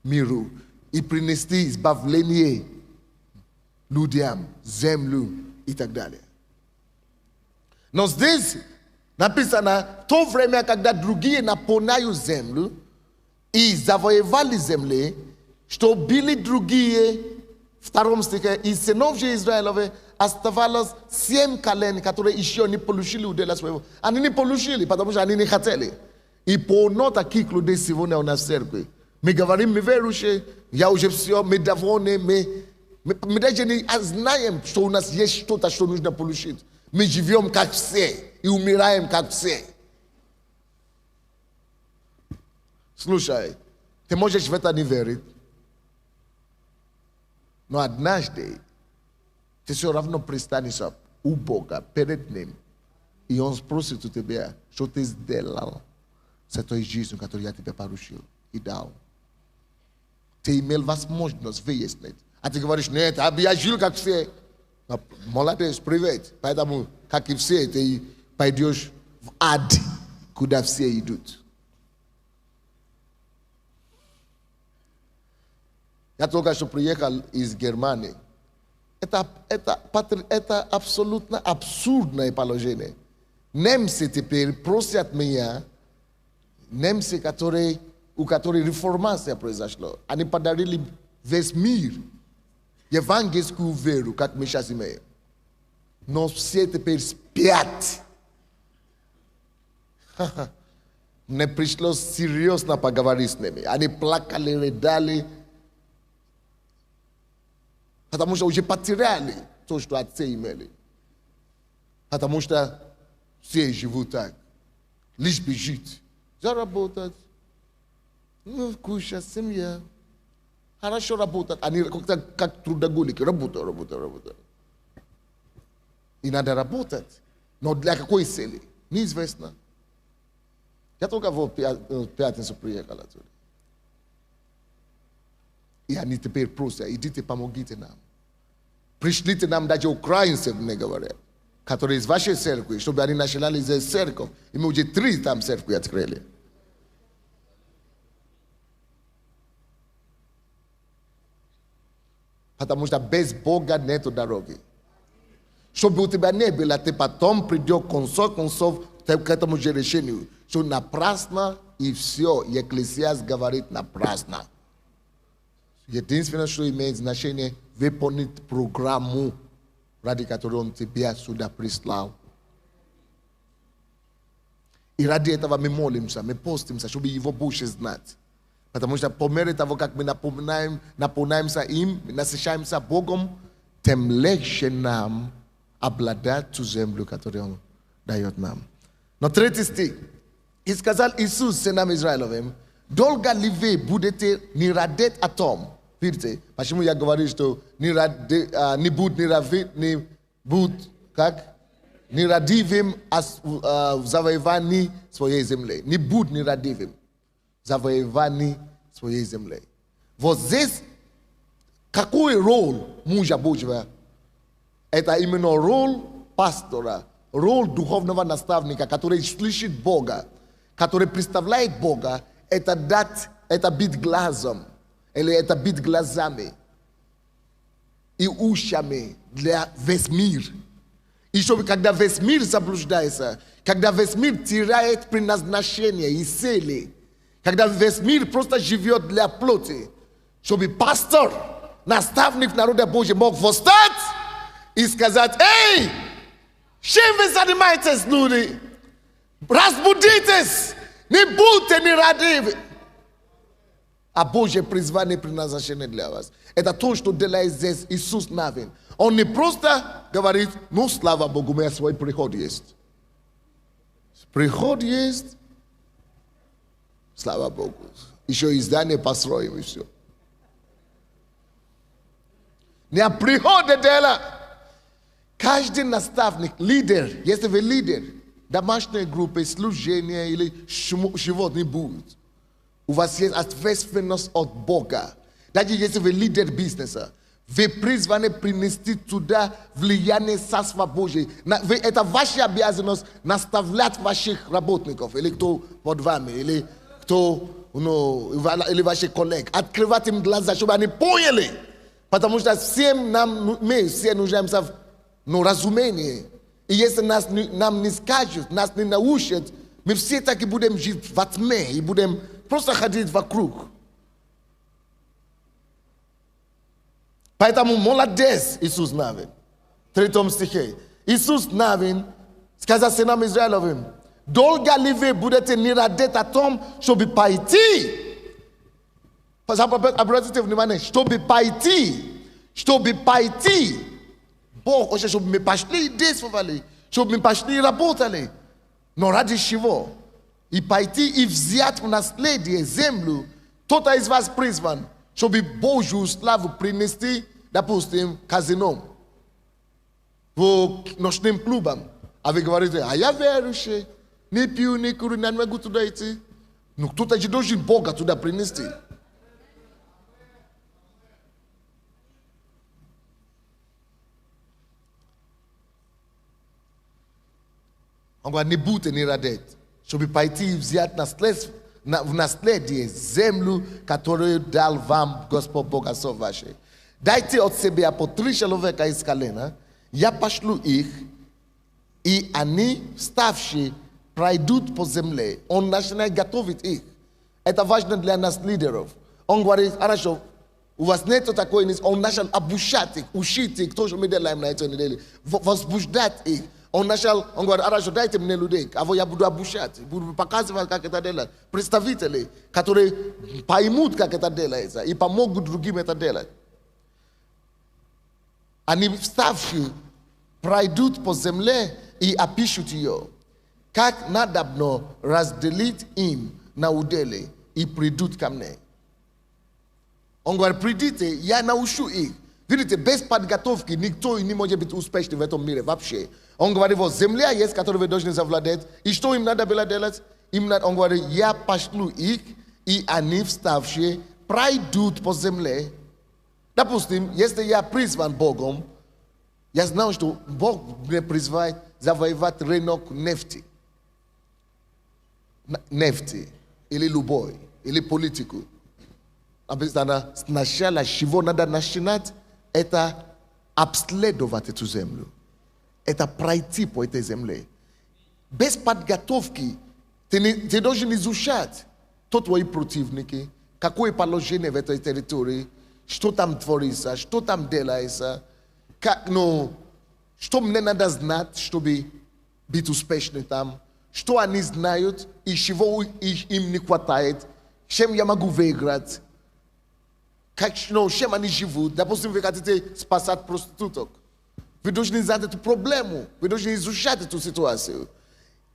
миру, и принести избавление людям, землю и так далее. Но здесь написано, в то время, когда другие наполняют землю и завоевали земли, что были другие, в 2 стихе, из сынов же Израилевых оставалось 7 колен, которые еще не получили удела своего. Они не получили, потому что они не хотели. И полно таких людей сегодня у нас в церкви. Мы говорим, мы верующие, я уже все, мы довольны, мы даже не знаем, что у нас есть что-то, что нужно получить. Мы живем как все и умираем как все. Слушай, ты можешь в это не верить, но однажды ты все равно пристанешь у Бога перед Ним, и Он спросит у тебя, что ты сделал с этой жизнью, которую я тебе поручил и дал. Ты имел возможность выяснить. А ты говоришь, нет, я жил как все. Молодец, привет. Поэтому, как и все, ты пойдешь в ад, куда все идут. Я только что приехал из Германии. Это абсолютно абсурдное положение. Немцы теперь просят меня, немцы, у которых реформация произошла, они подарили весь мир евангельскую веру, как мы сейчас имеем. Но все теперь спят. Мне пришлось серьезно поговорить с ними. Они плакали, рыдали, потому что уже потеряли то, что отцы имели. Потому что все живут так. Лишь бы жить. Заработать. Ну, кушать, семья. Хорошо работать. Они как трудоголики. Работают. И надо работать. Но для какой цели? Неизвестно. Я только в пятницу приехал оттуда. И они теперь просят, идите, помогите нам. Пришлите нам даже украинцев, мне говорят, которые из вашей церкви, чтобы они начинали здесь церковь. И мы уже 3 там церкви открыли. Потому что без Бога нету дороги. Чтобы у тебя не было, ты потом придешь концов к этому же решению, что напрасно и все. И Экклесиаст говорит напрасно. Единственное, что имеет значение, выполнить программу, ради которой Он тебя сюда прислал. И ради этого мы молимся, мы постимся, чтобы Его больше знать. Потому что по мере того, как мы наполняемся им, насыщаемся Богом, тем легче нам обладать ту землю, которую Он дает нам. Но 3 стих. И сказал Иисус сынам Израилевым, долго ли вы будете не радеть о том? Видите, почему я говорю, что не радивым в завоевании своей земли. Не будь нерадивым в завоевании своей земли. Вот здесь какой роль мужа Божьего? Это именно роль пастора, роль духовного наставника, который слышит Бога, который представляет Бога, это быть глазом, или это быть глазами и ушами для весь мир. И чтобы когда весь мир заблуждается, когда весь мир теряет предназначение и цели, когда весь мир просто живет для плоти, чтобы пастор, наставник народа Божьего мог восстать и сказать, эй, чем вы занимаетесь, люди? Разбудитесь, не будьте нерадивы. А Божье призвание и предназначение для вас. Это то, что делает здесь Иисус Навин. Он не просто говорит, ну, слава Богу, у меня свой приход есть. Приход есть, слава Богу. Еще и здание построим, и все. Не приходит дело. Каждый наставник, лидер, если вы лидер, домашней группы, служения или чего-нибудь, у вас есть ответственность от Бога. Даже если вы лидер бизнеса, вы призваны принести туда влияние Царства Божьего. Это ваша обязанность наставлять ваших работников, или кто под вами, или кто, или ваших коллег. Открывать им глаза, чтобы они поняли. Потому что всем мы все нуждаемся в разумении. И если нам не скажут, нас не научат, мы все так и будем жить во тьме, и будем просто ходить вокруг. Поэтому молодец Иисус Навин. В 3 стихе. Иисус Навин сказал сынам Израилевым: долго ли вы будете не радеть о том, чтобы пойти? Обратите внимание, чтобы пойти. Бог хочет, чтобы мы пошли и действовали, чтобы мы пошли и работали. Но ради чего? И пойти и взять в наследие землю. Кто-то из вас призван, чтобы Божью славу принести, допустим, казином, к ночным клубам. А вы говорите: а я верующий, не пью, не курю, не могу туда идти. Но кто-то же должен Бога туда принести. Он говорит: не будьте не радеть, чтобы пойти и взять в наследие землю, которую дал вам Господь Бог Отцов ваших. Дайте от себя по 3 человека из колена, я пошлю их, и они, вставшие, пройдут по земле. Он начинает готовить их. Это важно для нас, лидеров. Он говорит: хорошо, у вас нет такой, он начал обучать их, учить их, то, что мы делаем на этой неделе, возбуждать их. Он говорит: хорошо, дайте мне людей, а я буду обучать, буду показывать, как это делать. Представители, которые поймут, как это делается, и помогут другим это делать. Они, вставшие, пройдут по земле и опишут ее. Как надобно разделить им на удели, и придут ко мне. Он говорит: придите, я научу их. Видите, без подготовки никто не может быть успешным в этом мире вообще. Он говорит: вот земля есть, которую вы должны завладеть. И что им надо было делать? Он говорит: я пошлю их, и они, вставшие, пройдут по земле. Допустим, если я призван Богом, я знаю, что Бог меня призывает завоевать рынок нефти. Нефти, или любой, или политику. Сначала, с чего надо начинать, это обследовать эту землю. Это пройти по этой земле. Без подготовки ты должен изучать, кто твои противники, какое положение в этой территории, что там творится, что там делается, что мне надо знать, чтобы быть успешным там, что они знают и чего им не хватает, чем я могу выиграть, чем они живут. Допустим, вы хотите спасать проституток. Вы должны знать эту проблему, вы должны изучать эту ситуацию.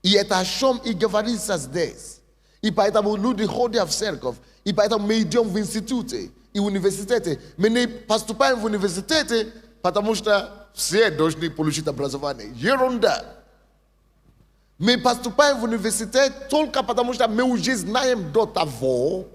И это о чем и говорится здесь. И поэтому люди ходят в церковь, и поэтому мы идем в институты и университеты. Мы не поступаем в университеты, потому что все должны получить образование. Ерунда. Мы поступаем в университет только потому, что мы уже знаем до того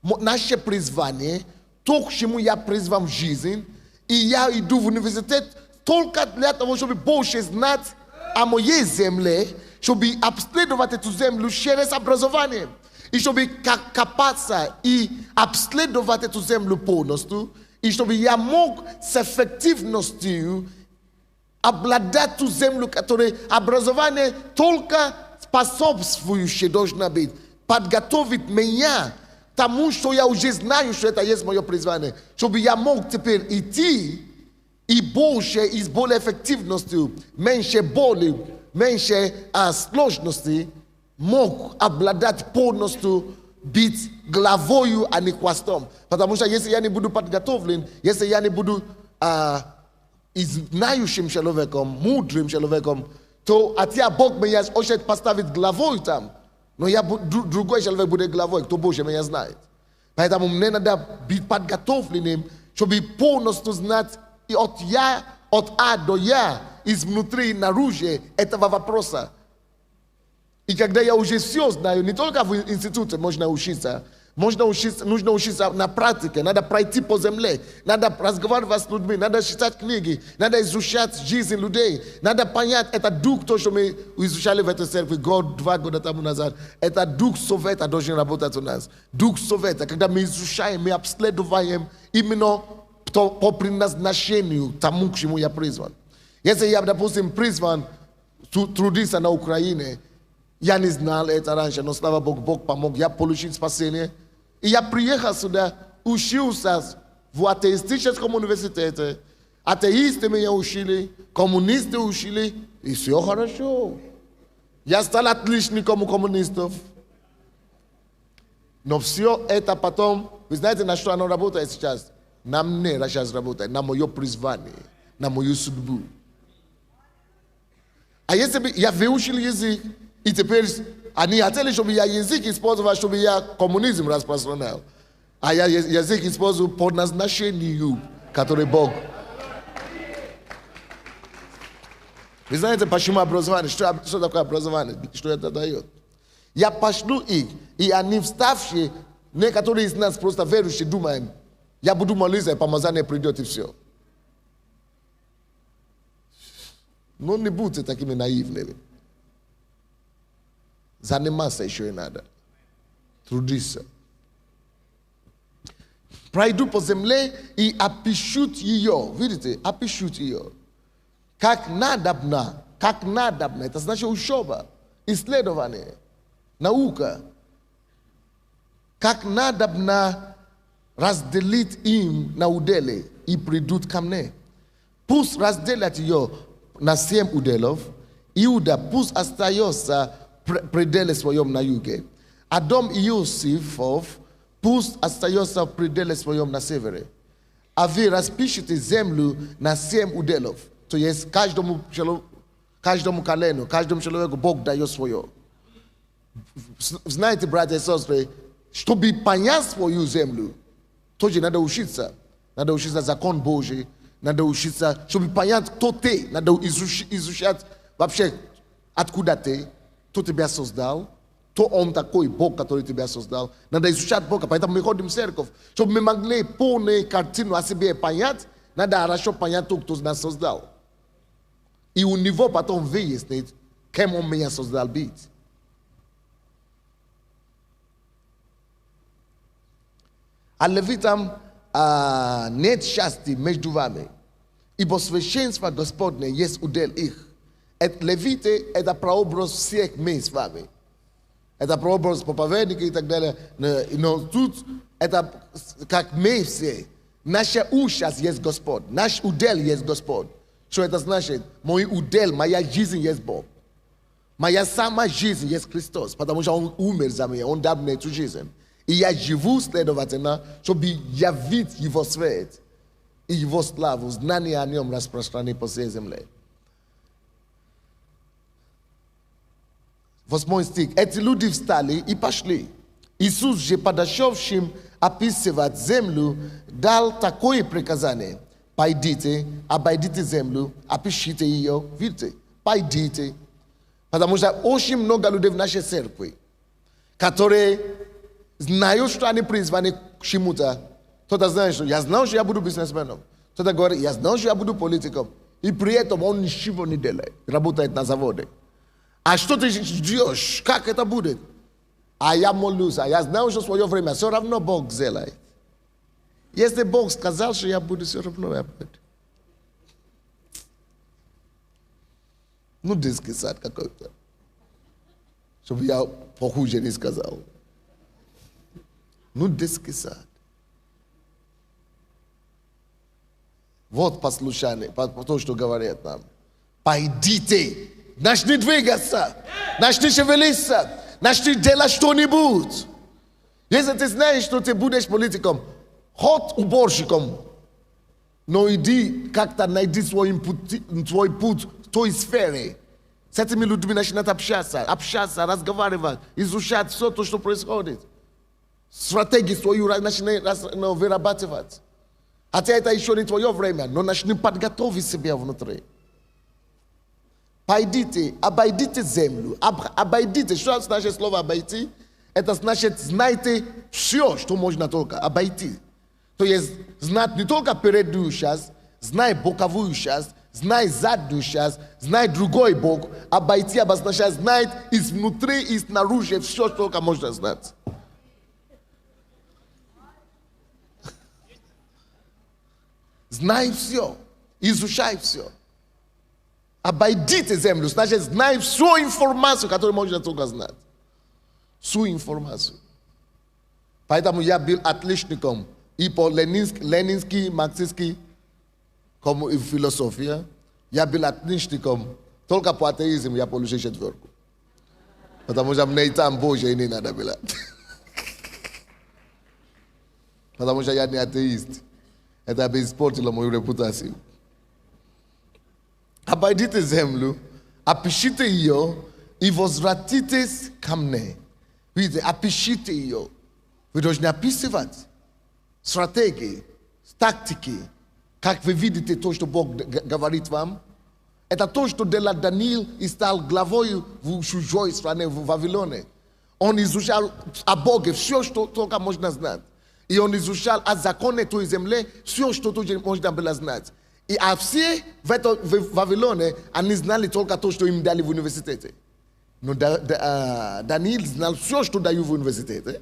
наше призвание, то, к чему я призван в жизнь, и я иду в университет только для того, чтобы больше знать о моей земле, чтобы обследовать эту землю через образование. И чтобы копаться и обследовать эту землю полностью, и чтобы я мог с эффективностью обладать ту землю, которая образование только способствующее должно быть, подготовить меня тому, что я уже знаю, что это есть мое призвание, чтобы я мог теперь идти и больше, и с более эффективностью, меньше боли, меньше сложности, мог обладать полностью, быть главою, а не хвостом. Потому что если я не буду подготовлен, если я не буду знающим человеком, мудрым человеком, то от я Бог меня хочет поставить главой там. Но другой человек будет главой, кто больше меня знает. Поэтому мне надо быть подготовленным, чтобы полностью знать от А до Я, изнутри наружу, этого вопроса. И когда я уже все знаю, не только в институте нужно учиться, нужно учиться на практике, надо пройти по земле, надо разговаривать с людьми, надо читать книги, надо изучать жизнь людей, надо понять, это дух, то, что мы изучали в этой церкви 2 года тому назад, это дух совета должен работать у нас. Дух совета, когда мы изучаем, мы обследуем именно по предназначению тому, к чему я призван. Если я, допустим, призван трудиться на Украине, я не знал это раньше, но слава Богу, Бог помог, я получил спасение. И я приехал сюда, учился в атеистическом университете. Атеисты меня учили, коммунисты учили, и все хорошо. Я стал отличником у коммунистов. Но все это потом, вы знаете, на что оно работает сейчас? На мне сейчас работает, на мое призвание, на мою судьбу. А если бы я выучил язык, и теперь они хотели, чтобы я язык использовал, чтобы я коммунизм распространял. А я язык использую по назначению, который Бог. Вы знаете, почему образование? Что такое образование? Что это дает? Я пошлю их, и они вставшие, некоторые из нас просто верующие, думаем, я буду молиться, и помазание придет, и все. Но не будьте такими наивными. Заниматься еще и надо. Трудиться. Пройду по земле и опишут ее. Видите? Опишут ее. Как надобно. Как надобно. Это значит учеба. Исследование. Наука. Как надобно разделить им на удели и придут ко мне. Пусть разделят ее на 7 уделов. Иуда пусть остается пределе своем на юге. А дом Иосифов пусть остается в пределе своем на севере. А вы распишите землю на 7 уделов. То есть каждому колену, каждому человеку Бог дает свое. Знаете, братья и сестры, чтобы понять свою землю, тоже надо учиться. Надо учиться закон Божий. Надо учиться, чтобы понять, кто ты. Надо изучать вообще, откуда ты. Кто тебя создал, кто он такой, Бог, который тебя создал. Надо изучать Бога, поэтому мы ходим в церковь. Чтобы мы могли полную картину о себе понять, надо хорошо понять, кто нас создал. И у него потом выяснить, кем он меня создал быть. А левитам нет счастья между вами, ибо священство Господне есть удел их. Левиты – это прообраз всех мы с вами. Это прообраз проповедника и так далее. Но тут это как мы все. Наша участь есть Господь. Наш удел есть Господь. Что это значит? Мой удел, моя жизнь есть Бог. Моя сама жизнь есть Христос. Потому что Он умер за меня. Он дал мне эту жизнь. И я живу, следовательно, чтобы явить Его свет и Его славу, знание о Нем распространить по всей земле. 8 стих. Эти люди встали и пошли. Иисус же, подошедшим описывать землю, дал такое приказание. Пойдите, обойдите землю, опишите ее. Видите? Пойдите. Потому что очень много людей в нашей церкви, которые знают, что они призваны к чему-то. Кто-то знает, что я знал, что я буду бизнесменом. Кто-то говорит, я знал, что я буду политиком. И при этом он ничего не делает. Работает на заводе. А что ты ждешь? Как это будет? А я молюсь, а я знаю, что в свое время все равно Бог сделает. Если Бог сказал, что я буду, все равно я буду. Ну, детский сад какой-то. Чтобы я похуже не сказал. Ну, детский сад. Вот послушание, то, что говорят нам. Пойдите. Начни двигаться, начни шевелиться, начни делать что-нибудь. Если ты знаешь, что ты будешь политиком, хоть уборщиком, но иди как-то найди свой путь в той сфере. С этими людьми начинать общаться, разговаривать, изучать все то, что происходит. Стратегию свою начинай вырабатывать. Хотя это еще не твое время, но начни подготовить себя внутри. Пойдите, обойдите землю. Обойдите. Что значит слово обойти? Это значит, знайте все, что можно только обойти. То есть, знать не только переднюю часть, знай боковую часть, знай заднюю часть, знай другой бок. Обойти обозначает знать изнутри и снаружи все, что только можно знать. Знай все, изучай все. Обойдите землю, значит, знай всю информацию, которую можно только знать. Всю информацию. Поэтому я был отличником и по ленински, марксистски, como и философия. Я был отличником, только по атеизму я получил 4. Потому что мне и там Божье и не надо было. Потому что я не атеист. Это испортило мою репутацию. Обойдите землю, опишите ее и возвратитесь ко мне. Видите, опишите ее. Вы должны описывать стратегии, тактики, как вы видите то, что Бог говорит вам. Это то, что делал Даниил и стал главой в чужой стране, в Вавилоне. Он изучал о Боге все, что только можно знать. И он изучал о законе той земли, все, что тоже можно было знать. И а все в Вавилоне, они знали только то, что им дали в университете. Но Даниил знал все, что дают в университете.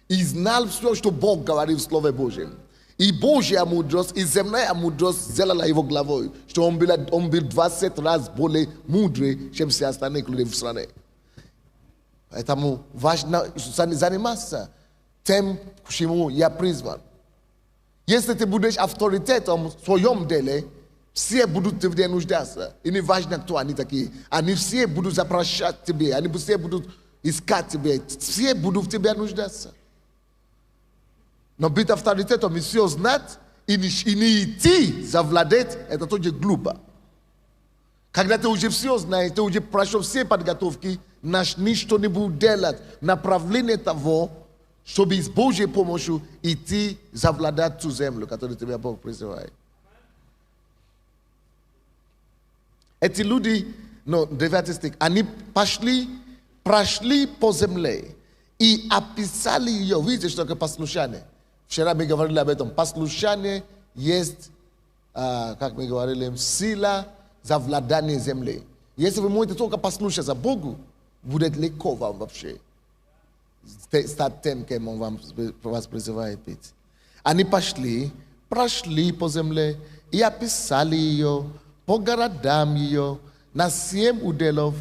И знал все, что Бог говорит в Слове Божьем. И Божья мудрость, и земная мудрость сделала его главой. Что он был 20 раз более мудрый, чем все остальные люди в стране. Поэтому важно заниматься тем, к чему я призван. Если ты будешь авторитетом в своем деле, все будут тебе нуждаться. И не важно, кто они такие. Они все будут запрашивать тебе, они все будут искать тебя, все будут в тебе нуждаться. Но быть авторитетом и все знать, и не идти завладеть, это тоже глупо. Когда ты уже все знаешь, ты уже прошел все подготовки, начни что-нибудь делать, направление того, чтобы с Божьей помощью идти завладать ту землю, которую тебя Бог призывает. Эти люди, 9 стих, они прошли по земле и описали ее. Видите, что такое послушание? Вчера мы говорили об этом. Послушание есть, как мы говорили, сила завладания земли. Если вы можете только послушаться Богу, будет легко вам вообще стать тем, кем Он вас призывает быть. Они прошли по земле и описали ее, по городам ее, на 7 уделов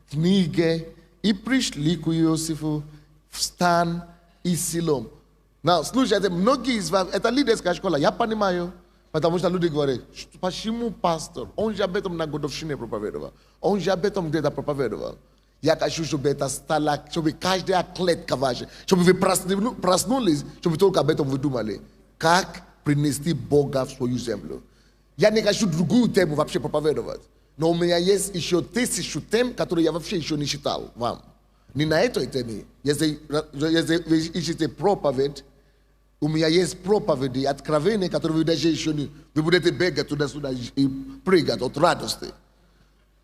в книге, и пришли к Иосифу в стан и Силом. Слушайте, многие из вас, это лидерская школа, я понимаю, потому что люди говорят, почему пастор, он же об этом на годовщине проповедовал, он же об этом где-то проповедовал. Я хочу, чтобы это стало, чтобы каждая клетка ваша, чтобы вы проснулись, чтобы только об этом вы думали. Как принести Бога в свою землю. Я не хочу другую тему вообще проповедовать. Но у меня есть еще 1000 тем, которые я вообще еще не читал вам. Не на этой теме. Если вы ищете проповедь, у меня есть проповеди, откровения, которые вы даже еще не... Вы будете бегать туда-сюда и прыгать от радости.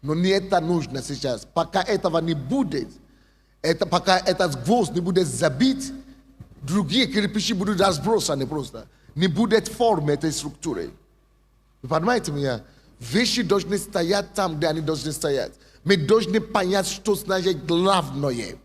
Но не это нужно сейчас. Пока этого не будет, пока этот гвоздь не будет забит, другие кирпичи будут разбросаны просто. Не будет формы этой структуры. Вы понимаете меня? Вещи должны стоять там, где они должны стоять. Мы должны понять, что значит главное.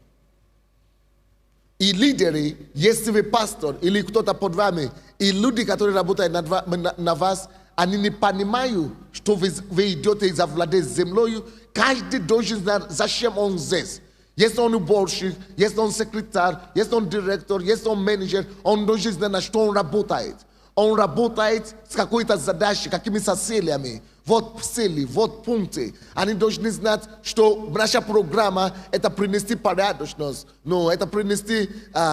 И лидеры, если вы пастор или кто-то под вами, и люди, которые работают на вас, они не понимают, что вы идете завладеть землей. Каждый должен знать, зачем он здесь. Если он уборщик, если он секретарь, если он директор, если он менеджер, он должен знать, что он работает. Он работает с какой-то задачей, какими-то целями. Вот цели, вот пункты. Они должны знать, что наша программа – это принести порядочность, это принести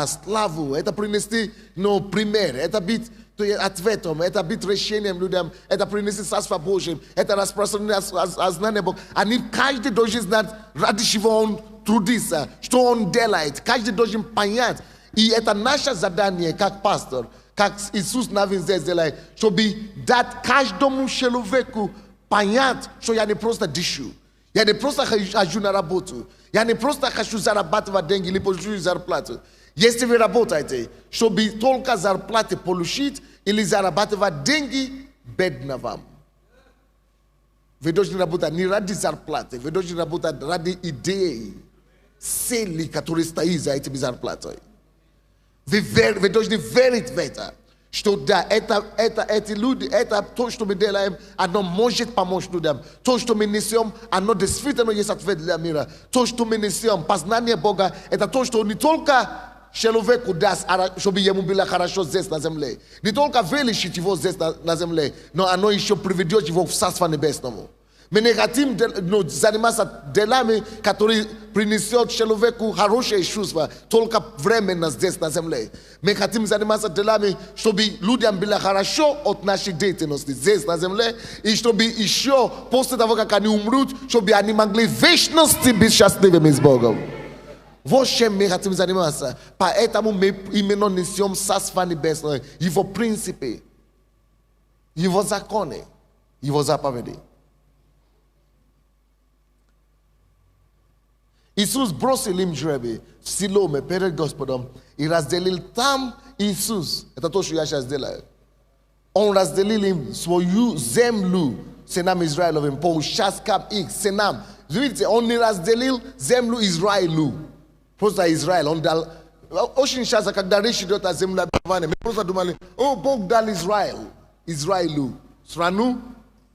славу, это принести пример, это быть ответом, это быть решением людям, это принести Царство Божье, это распространение знания Бога. Они каждый должен знать, ради чего он трудится, что он делает. Каждый должен понять. И это наше задание, как пастор, как Иисус навин здесь делает, чтобы дать каждому человеку понять, что я не просто дышу, я не просто хожу на работу, я не просто хочу зарабатывать деньги или получить зарплату. Если вы работаете, чтобы только зарплаты получить или зарабатывать деньги, бедно вам. Вы должны работать не ради зарплаты, вы должны работать ради идеи, цели, которые стоят за этими зарплатами. Вы должны верить в это, что да, эти люди, это то, что мы делаем, оно может помочь людям. То, что мы несем, оно действительно есть ответ для мира. То, что мы несем, познание Бога, это то, что не только человеку даст, чтобы ему было хорошо здесь на земле. Не только вылечить его здесь на земле, но оно еще приведет его в Царство Небесному. Мы не хотим заниматься делами, которые принесут человеку хорошие чувства, только временно здесь на земле. Мы хотим заниматься делами, чтобы людям было хорошо от нашей деятельности здесь на земле, и чтобы еще после того, как они умрут, чтобы они могли в вечности быть счастливыми с Богом. Вот чем мы хотим заниматься. Поэтому мы именно несем Царство Небесное, его принципы, его законы, его заповеди. Иисус бросил им жребий в Силоме перед Господом и разделил там Иисус. Это то, что я сейчас делаю. Он разделил им свою землю, сынам Израилевым, по участкам их, сынам. Видите, он не разделил землю Израилю. Просто Израиль. Он дал... Очень часто, когда речь идет о земле обетованной, мы просто думали, о, Бог дал Израилю страну,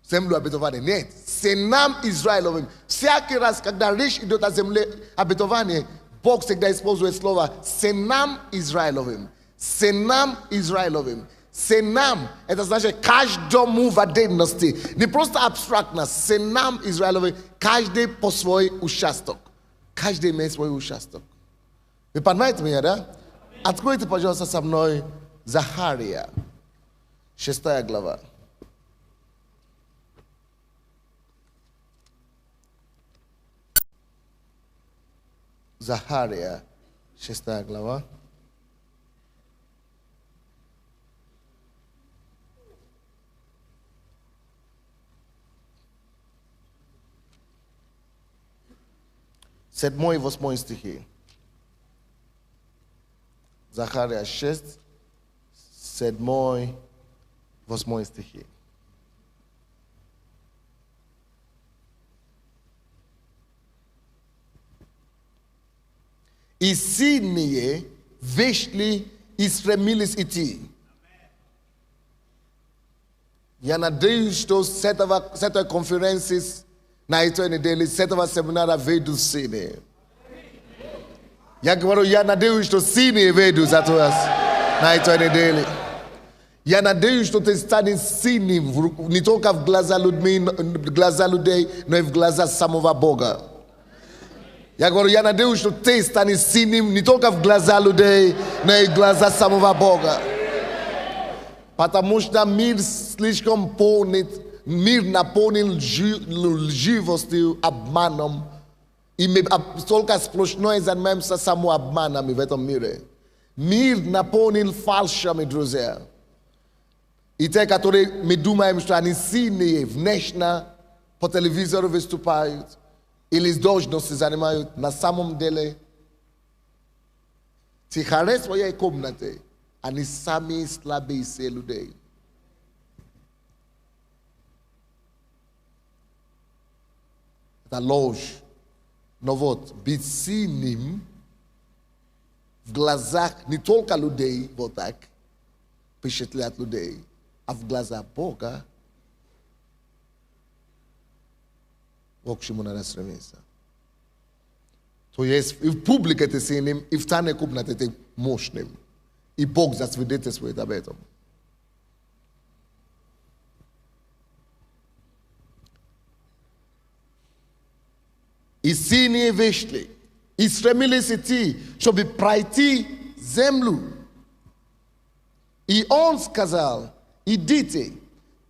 землю обетованной. Нет, сынам Израилевым. Всякий раз, когда речь идет о земле обетованной, Бог всегда использует слово сынам Израилевым. Сынам Израилевым. Сынам, это значит каждому в отдельности. Не просто абстрактно, сынам Израилевым, каждый по свой участок. Каждый имеет свой участок. Вы понимаете меня, да? Откройте, пожалуйста, со мной Захария, 6 глава. Захария, 6 глава. Седьмой и 8 стихи. Захария 6, 7, 8 стихи. И сильные вышли и стремились идти. Я надеюсь, что с этой конференции на этой неделе, с этого семинара выйдут сильные. Я говорю, я надеюсь, что сильные выйдут на этой неделе. Я надеюсь, что ты станешь сильным не только в глаза людей, но и в глаза самого Бога. Я говорю, я надеюсь, что ты станешь сильным не только в глаза людей, но и в глаза самого Бога. Потому что мир слишком полнит, мир наполнен лживостью, обманом. И мы только сплошной занимаемся самообманами в этом мире. Мир наполнен фальшами, друзья. И те, которые мы думаем, что они сильные, внешне по телевизору выступают, или с должности занимают, на самом деле, в тихаре своей комнате, они сами слабые людей. Это ложь. Но вот, быть сильным в глазах не только людей, вот так, впечатлять людей, а в глазах Бога, вот к чему надо стремиться. То есть и в публике ты сильным, и в тайной комнате ты мощным. И Бог засвидетельствует об этом. И сильные вышли, и стремились идти, чтобы пройти землю. И он сказал, идите,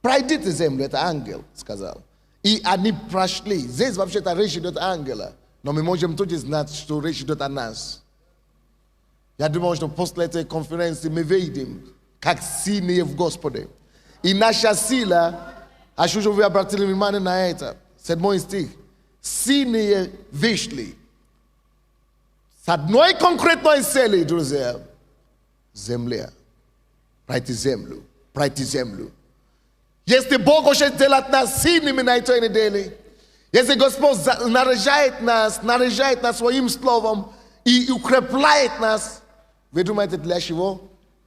пройдите землю, это ангел сказал. И они прошли. Здесь вообще-то речь идет о ангела. Но мы можем тоже знать, что речь идет о нас. Я думаю, что после этой конференции мы выйдем, как сильные в Господе. И наша сила, а что же вы обратили внимание на это? 7 стих. Сильные вышли. С одной конкретной целью, друзья. Земля. Пройти землю. Пройти землю. Если Бог хочет делать нас сильными на этой неделе, если Господь наряжает нас своим словом и укрепляет нас, вы думаете, для чего?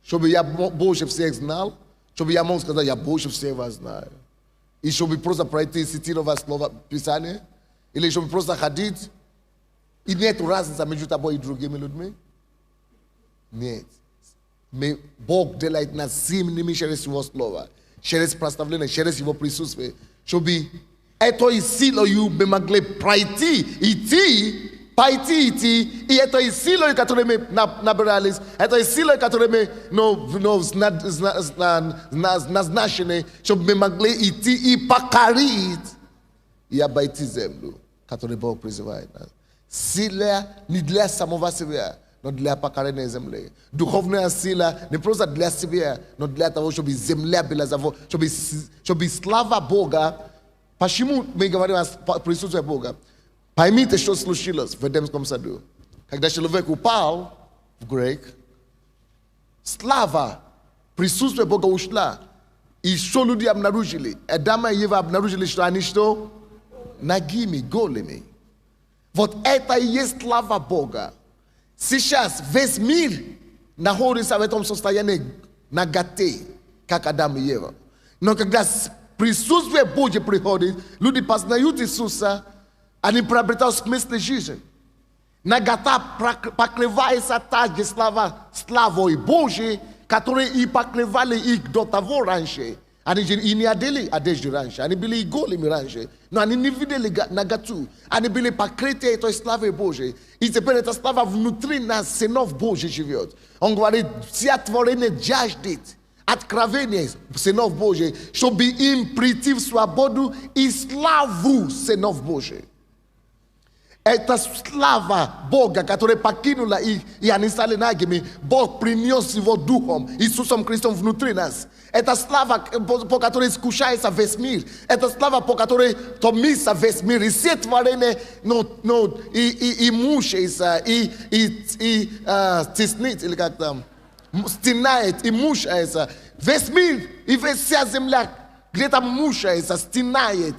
Чтобы я больше всех знал, чтобы я мог сказать, я больше всех вас знаю. И чтобы просто пройти и цитировать слово Писания, или чтобы просто ходить, и нет разницы между тобой и другими людьми? Нет. Бог делает нас сильными через Его слово, через прославление, через Его присутствие, чтобы этой силой мы могли пройти, идти, и этой силой, которой мы набирались, этой силой, которой мы назначены, чтобы мы могли идти и покорить, и обойти землю, которую Бог призывает нас. Сила не для самого себя, но для покорения земли. Духовная сила не просто для себя, но для того, чтобы земля была чтобы слава Бога. Почему мы говорим о присутствии Бога? Поймите, что случилось в Эдемском саду. Когда человек упал в грех, слава, присутствие Бога ушла. И что люди обнаружили? Адама и Ева обнаружили, что они что? Нагими, голыми. Вот это и есть слава Бога. Сейчас весь мир находится в этом состоянии наготы, как Адам и Ева. Но когда присутствие Божье приходит, люди познают Иисуса, они приобретают смысл жизни. Нагота покрывается также славой Божьей, которые и покрывали их до того раньше. Они и не одели одежды раньше, они были и голыми раньше, но они не видели наготу. Они были покрыты этой славой Божьей. И теперь эта слава внутри нас, сынов Божьих, живет. Он говорит, все творение жаждет откровения сынов Божьих, чтобы им прийти в свободу и славу сынов Божьих. Это слава Бога, которая покинула их, и они стали нагими. Бог принес Его Духом, Иисусом Христом внутри нас. Это слава, по которой искушается весь мир. Это слава, по которой томится весь мир. И все творения и мучается, и теснит, или как там, стенает и мучается. Весь мир и вся земля где-то мучается, стенает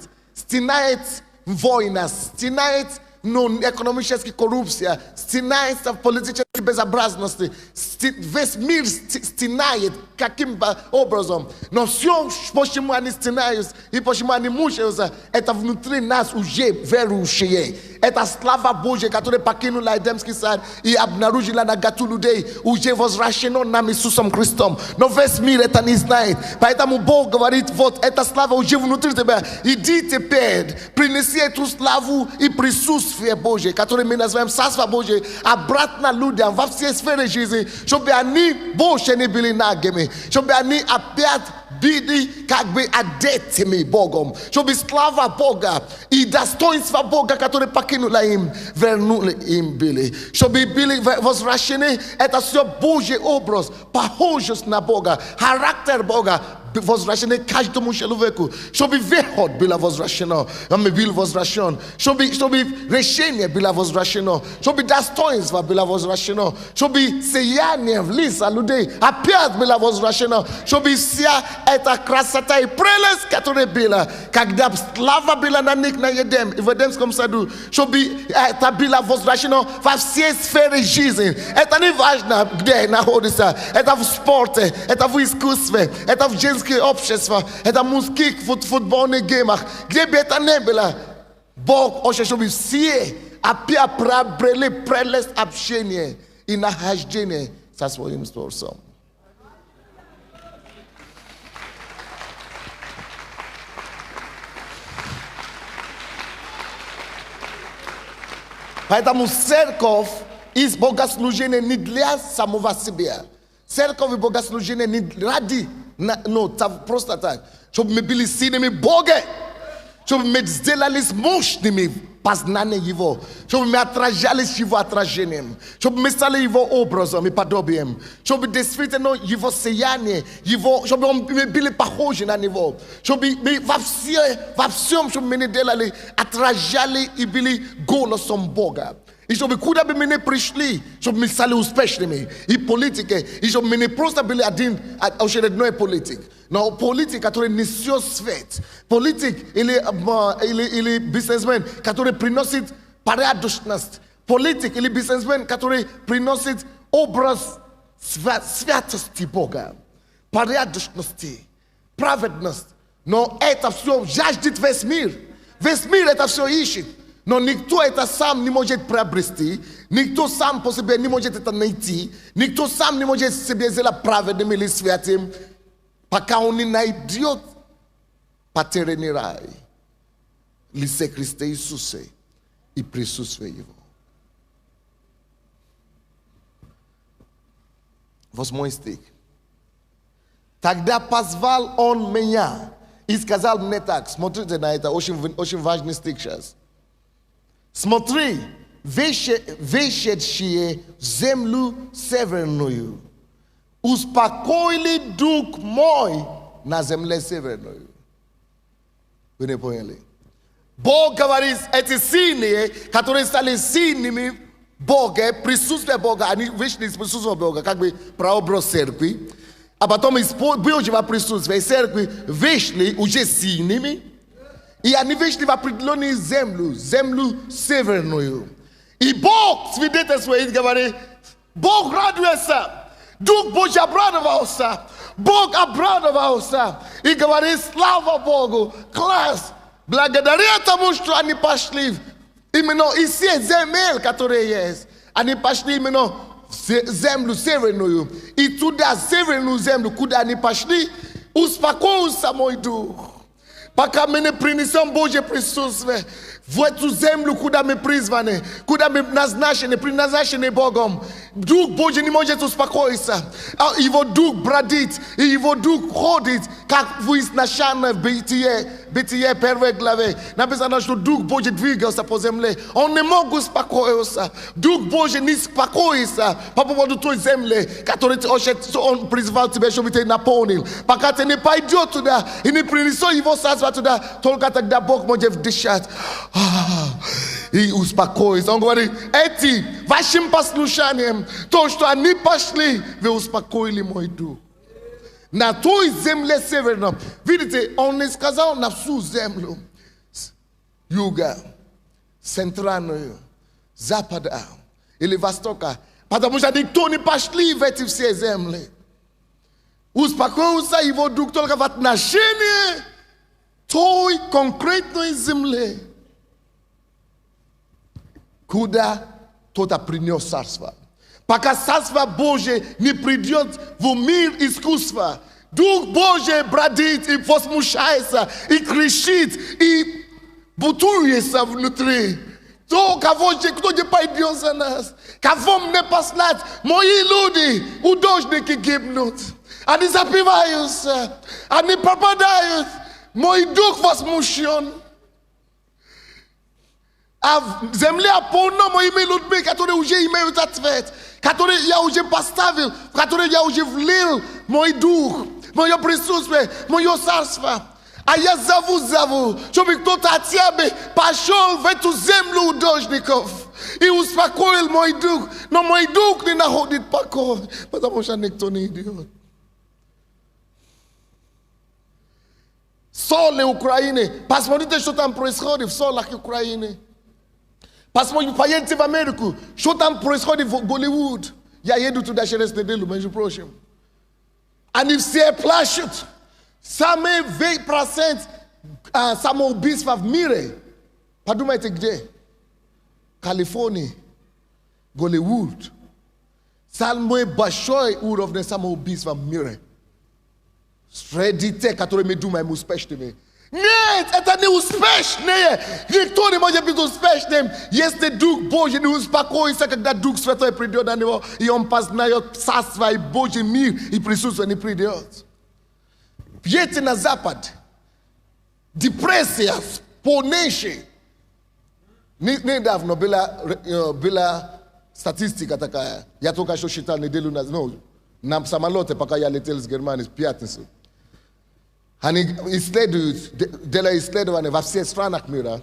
война, стенает экономическая коррупция, стенается в политической безобразности, весь мир стенает каким образом. Но все, почему они стенают и почему они мучаются, это внутри нас уже верующие. Это слава Божья, которая покинула Эдемский сад и обнаружила наготу людей, уже возвращено нам Иисусом Христом. Но весь мир это не знает. Поэтому Бог говорит, вот эта слава уже внутри тебя. Иди теперь, принеси эту славу и присутствие Божье, которое мы называем Царство Божье, обратно людям во все сферы жизни, чтобы они больше не были нагими, чтобы они опять были как бы одетыми Богом, чтобы слава Бога и достоинство Бога, которое покинуло им, вернули им были, чтобы были возвращены. Это все Божий образ, похожесть на Бога, характер Бога возвращены каждому человеку, чтобы выход было возвращено, был возвращен, чтобы решение было возвращено, чтобы достоинство было возвращено, чтобы сияние в лица людей опять было возвращено, чтобы вся эта красота и прелесть, которая была, когда слава была на них на Едем, в Эдемском саду, чтобы это было возвращено во все сферы жизни. Это не важно, где находится, это в спорте, это в искусстве, это в женском общество, это мужских футбольных геймах, где бы это ни было, Бог хочет, чтобы все опять приобрели прелесть общения и нахождения со своим Творцом. Поэтому церковь и богослужение не для самого себя. Церковь и богослужение не ради, просто так, чтобы мы были сильными Бога, чтобы мы сделались мощными paznane его, чтобы мы отражались его отражением, чтобы мы стали его образом и подобием, чтобы действительно его сияние, чтобы мы были похожи на него, чтобы мы во всем, чтобы мы не делали, отражали и были голосом Бога. И чтобы куда бы мы не пришли, чтобы мы стали успешными и политики, и чтобы мы не просто были очередной политик, но политик, который несет свет, политик или бизнесмен, который приносит порядочность, политик или бизнесмен, который приносит образ святости Бога, порядочности, праведность. Но это все жаждет весь мир. Весь мир это все ищет. Но никто это сам не может приобрести, никто сам по себе не может это найти, никто сам не может себе сделать праведным или святым, пока он не найдет потерянный рай, лице Христа Иисуса и присутствие Его. 8 стих. Тогда позвал он меня и сказал мне так, смотрите на это, очень важный стих сейчас. Смотри, вещащие землю северную, успокоили дух мой на земле северную. Вы не поняли? Бог говорит, эти сильные, которые стали сильными Бога, присутствие Бога, они вышли из присутствия Бога, как бы прообраз церкви, а потом из Божьего присутствия церкви вышли уже сильными. И они вышли в определенную землю северную. И Бог свидетельствует, говорит, Бог радуется, Дух Божий обрадовался, Бог обрадовался. И говорит, слава Богу, класс, благодаря тому, что они пошли именно из всех земель, которые есть. Они пошли именно в землю северную. И туда, северную землю, куда они пошли, успокоился мой дух. Пока мы не принесем Божье присутствие в эту землю, куда мы призваны, куда мы предназначены Богом, Дух Божий не может успокоиться. Его Дух бродит, и его Дух ходит, как в изначальном Бытие 1 главе. Написано, что Дух Божий двигался по земле. Он не мог успокоиться. Дух Божий не успокоится по поводу той земли, которую Он призвал тебя, чтобы ты наполнил. Пока ты не пойдешь туда и не принесешь Его царство туда, только тогда Бог может дышать. И успокоиться. Он говорит, эти вашим послушанием, то, что они пошли, вы успокоили мой дух. На той земле северной, видите, он не сказал на всю землю, юга, центральную, запада или востока, потому что никто не пошли в эти все земли. Успокоился его дух только в отношении той конкретной земли, куда кто-то принес царство. Пока царство Божие не придет в мир искусства, Дух Божий бродит и возмущается, и кричит, и бутуется внутри. Кто не пойдет за нас? Кого мне послать? Мои люди, художники гибнут. Они запиваются, они пропадают. Мой дух возмущен. А в земле полно моими людьми, которые уже имеют ответ, которые я уже поставил, в которые я уже влил мой дух, мое присутствие, мое царство. А я зову, чтобы кто-то хотя бы пошел в эту землю художников и успокоил мой дух. Но мой дух не находит покой, потому что никто не идет. Соль Украины. Посмотрите, что там происходит в солях Украины. Посмотрите, поедете в Америку, что там происходит в Голливуд. Я еду туда через неделю, между прочим. Они все плачут. Самые 20% самоубийства в мире. Подумайте, где? Калифорния, Голливуд. Самый большой уровень самоубийства в мире. Среди тех, которые мы думаем успешными. Нет, это не успешные. Никто не может быть успешным, если Дух Божий не успокоится, когда Дух Святой придет на него, и он познает царство и Божий мир, и присутствие не придет. Едьте на запад. Депрессия полнейшая. Недавно была статистика такая. Я только что считал неделю назад. Ну, на самолете, пока я летел с Германии в пятницу. Они делают исследования во всех странах мира.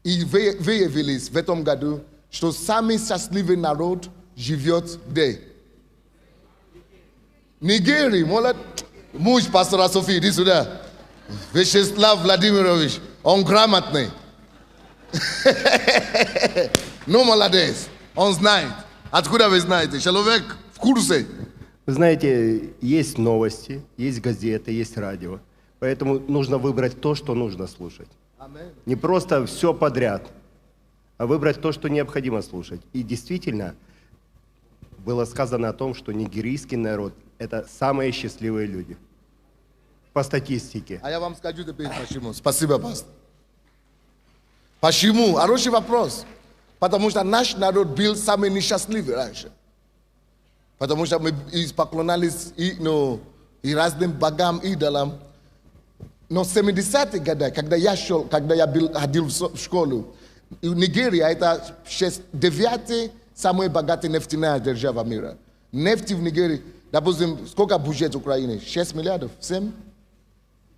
И выявились в этом году, что самый счастливый народ живет где? Нигерии, молод. Муж пастора Софии, иди сюда. Вячеслав Владимирович, он грамотный. Ну, молодец, он знает. Откуда вы знаете? Человек в курсе. Вы знаете, есть новости, есть газеты, есть радио. Поэтому нужно выбрать то, что нужно слушать. Не просто все подряд, а выбрать то, что необходимо слушать. И действительно, было сказано о том, что нигерийский народ – это самые счастливые люди. По статистике. А я вам скажу теперь почему. Спасибо, пастор. Почему? Хороший вопрос. Потому что наш народ был самый несчастливый раньше. Потому что мы поклонялись и разным богам, идолам. Но в 70-е годы, когда я ходил в школу, Нигерия это 9-я самая богатая нефтяная держава мира. Нефть в Нигерии, допустим, сколько бюджет Украины? 6 миллиардов? 7?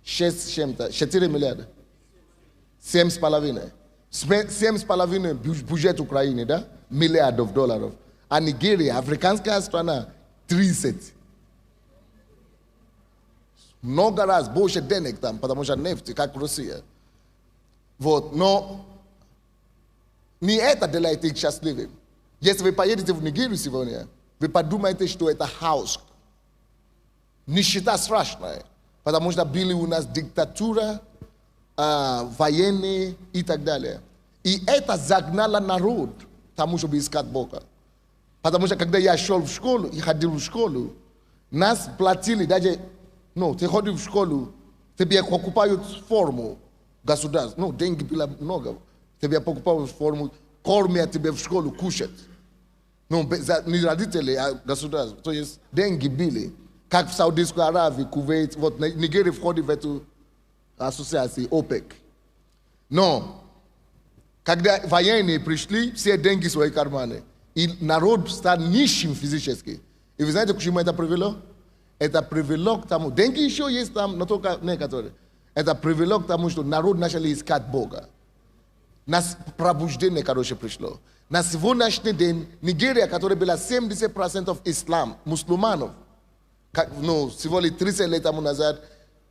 6 чем-то, 4 миллиарда. 7,5. 7,5 бюджет Украины, да? Миллиардов долларов. А Нигерия, африканская страна, 30. Много раз больше денег там, потому что нефть, как Россия. Вот, но не это делает их счастливым. Если вы поедете в Нигерию сегодня, вы подумаете, что это хаос. Нищета страшная, потому что были у нас диктатура, военные и так далее. И это загнало народ к тому, чтобы искать Бога. Потому что когда я шел в школу и ходил в школу, нас платили даже, ты ходишь в школу, тебе покупают форму государства, деньги было много, тебе покупают форму, кормят тебе в школу, кушать. Не родители, а государство. То есть деньги были. Как в Саудовской Аравии, Кувейт, вот Нигерия входит в эту ассоциацию ОПЕК. Но когда военные пришли, все деньги в свои карманы. И народ стал нищим физически. И вы знаете, к чему это привело? Это привело к тому, деньги еще есть там, но только некоторые. Это привело к тому, что народ начал искать Бога. Нас пробуждение, пришло. На сегодняшний день Нигерия, которая была 70% ислам, мусульманов, всего лишь 30 лет тому назад,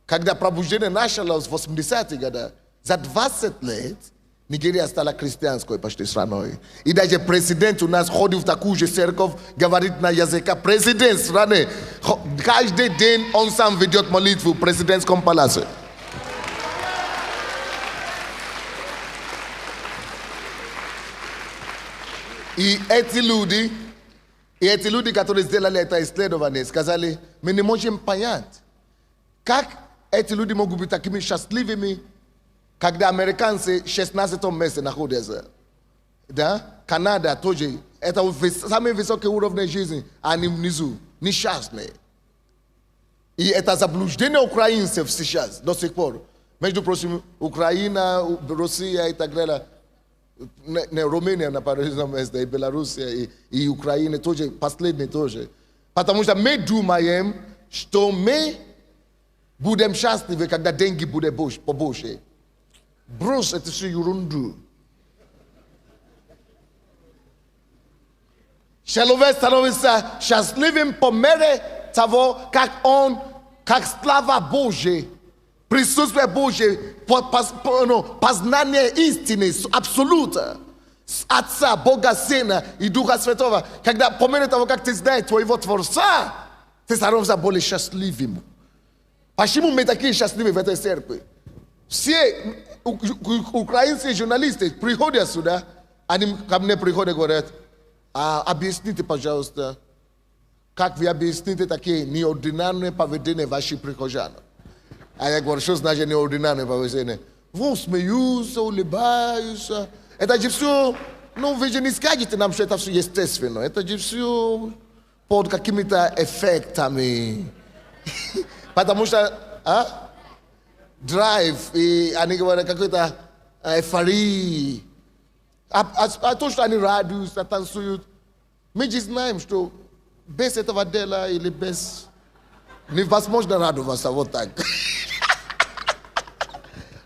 когда пробуждение началось в 80-е годы, за 20 лет Нигерия стала христианской почти страной. И даже президент у нас ходит в такую же церковь, говорит на языке. Президент страны, каждый день он сам ведет молитву в президентском палаце. И эти люди, которые сделали это исследование, сказали, мы не можем понять, как эти люди могут быть такими счастливыми, когда американцы в 16 месте находятся. Да? Канада тоже. Это самый высокий уровень жизни, а они внизу, несчастные. И это заблуждение украинцев сейчас, до сих пор. Между прочим, Украина, Россия и так далее. Румыния на парижном месте, и Белоруссия, и Украина тоже, последний тоже. Потому что мы думаем, что мы будем счастливы, когда деньги будут побольше. Брось это всю ерунду. Человек становится счастливым по мере того, как слава Божья, присутствие Божье, познание истины, абсолюта, Отца, Бога, Сына и Духа Святого. Когда по мере того, как ты знаешь твоего Творца, ты становишься более счастливым. Почему мы такие счастливые в этой церкви? Все украинские журналисты приходят сюда, они ко мне приходят и говорят, объясните, пожалуйста, как вы объясните такие неординарные поведения ваших прихожан? А я говорю, что значит неординарное поведение? Вот смеются, улыбаются. Это же все, вы же не скажете нам, что это все естественно. Это же все под какими-то эффектами. Потому что драйв, и они говорят, какой-то Fari. A to što ani radiu, sa tansuju. Mi just znajem što bez этого дела или без невозможно радоваться вот так.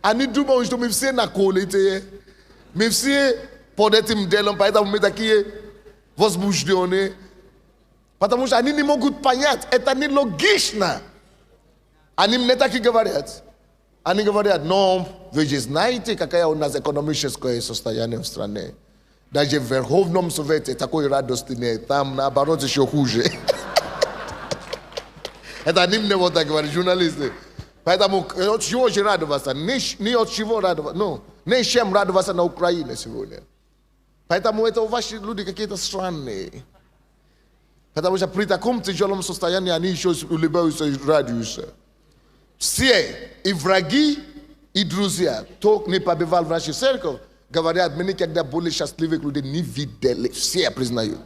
Они думают, что мы все на колите, мы все под этим делом, поэтому мы такие возбужденные. Потому что они не могут понять, это нелогично. Они мне так и говорят. Они говорят, но вы же знаете, какая у нас экономическое состояние в стране. Даже в Верховном Совете такой радости нет, там наоборот еще хуже. Это они мне вот так говорят, журналисты. Поэтому от чего же радоваться? Не от чего радоваться, ну, не чем радоваться на Украине сегодня. Поэтому это ваши люди какие-то странные. Потому что при таком тяжелом состоянии они еще улыбаются и радуются. Все, и враги, и друзья, кто не побывал в нашей церкви, говорят, мы никогда более счастливых людей не видели. Все признают.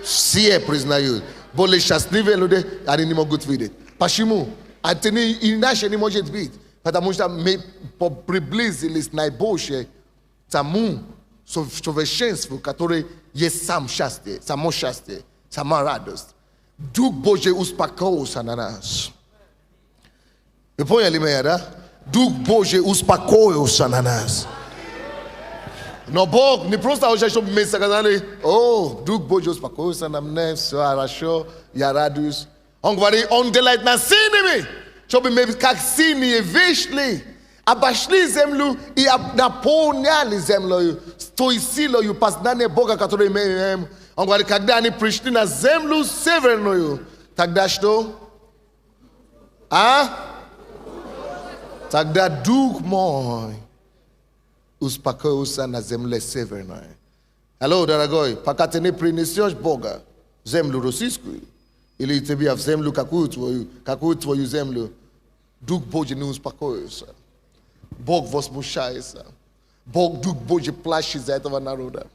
Все признают. Более счастливые люди они не могут видеть. Почему? Это иначе не может быть. Потому что мы приблизились наибольше к тому совершенству, которое есть само счастье, сама радость. Дух Божий успокоился на нас. Вы поняли меня, да? Дух Божий успокоился на нас. Но Бог не просто уже, чтобы мы сказали, о, Дух Божий успокоился на мне, все хорошо, я радуюсь. Он говорит, он делает нас сильными, чтобы мы как сильные вышли, обошли землю и наполняли землю той силой познания Бога, которую мы имеем. Он говорит, когда они пришли на землю северную, тогда что? Тогда Дух мой успокоился на земле северной. Алло, дорогой, пока ты не принесешь Бога в землю российскую, или тебе в землю какую твою землю, Дух Божий не успокоится. Бог возмущается. Дух Божий плачет за этого народа.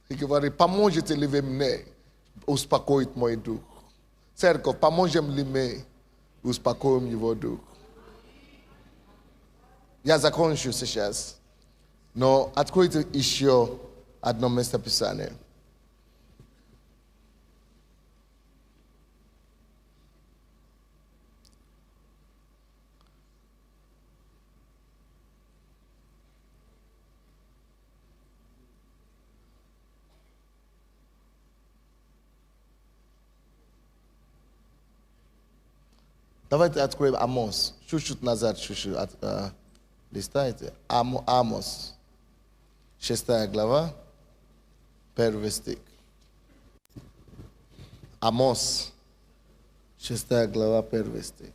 И говорит, поможете ли вы мне успокоить мой дух? Церковь, поможем ли мы успокоим его дух? Я закончу сейчас, но откройте еще одно местописание. Давайте откроем Амос. Чуть-чуть назад, листайте. Амос. 6 глава, 1 стих. Амос. 6 глава, 1 стих.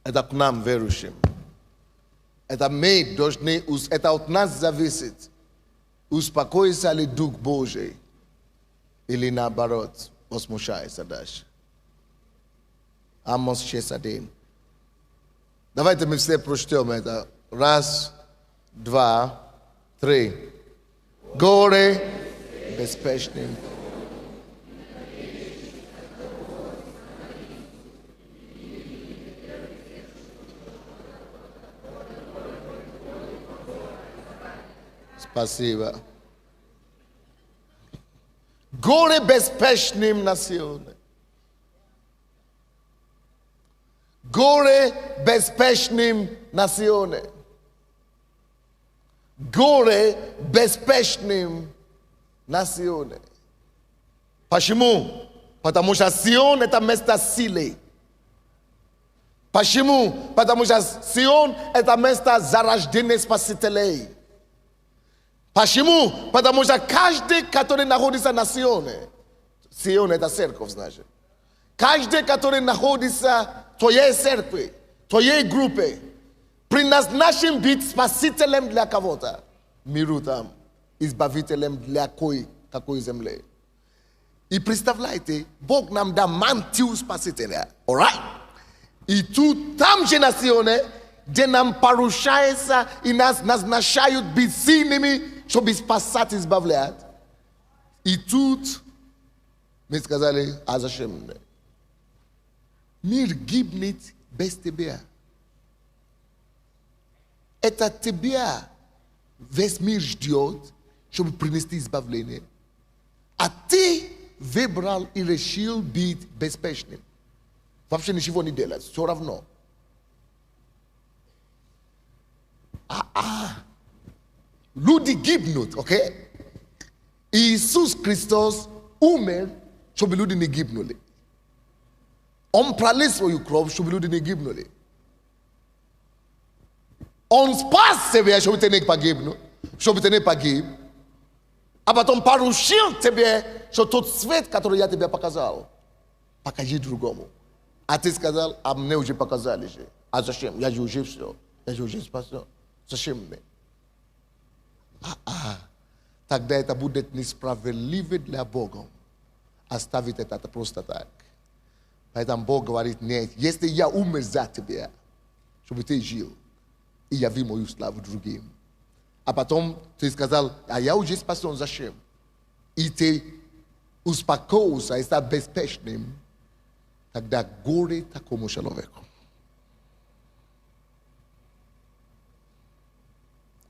Это к нам, верующим. Это мы должны, это от нас зависит. Успокоится ли Дух Божий? Или наоборот, возмущается дальше. Амос 6:1. Давайте мы все прочтем это. 1, 2, 3. Горе беспечным. Спасибо. Горе беспечным на Сионе. Горе беспечным на Сионе. Горе беспечным на Сионе. Почему? Потому что Сион это место силы. Почему? Потому что Сион это место зарождения спасителей. Почему? Потому что каждый, который находится на Сионе, Сион это церковь, значит. Каждый, который находится в твоей церкви, в твоей группе, предназначен быть спасителем для кого-то. Миру там, избавителем для какой земли. И представляете, Бог нам дал мантию спасителя. Alright? И тут, там же на Сионе, где нам поручается и нас назначают быть сильными, чтобы спасать и избавлять. И тут мы сказали, а зачем мне? Мир гибнет без тебя. Это тебя весь мир ждет, чтобы принести избавление. А ты выбрал и решил быть беспечным. Вообще ничего не делать, все равно. Люди гибнут, окей? Иисус Христос умер, чтобы люди не гибнули. Он пролил свою кровь, чтобы люди не гибнули. Он спас тебя, чтобы ты не погибнул, чтобы ты не погиб. А потом поручил тебе, что тот свет, который я тебе показал, покажи другому. А ты сказал, а мне уже показали же. А зачем? Я же уже все. Я же уже спасен. Зачем мне? Тогда это будет несправедливо для Бога. Оставить это просто так. Поэтому Бог говорит, нет, если я умер за тебя, чтобы ты жил, и яви мою славу другим. А потом ты сказал, а я уже спасен, зачем? И ты успокоился и стал беспечным, тогда горе такому человеку.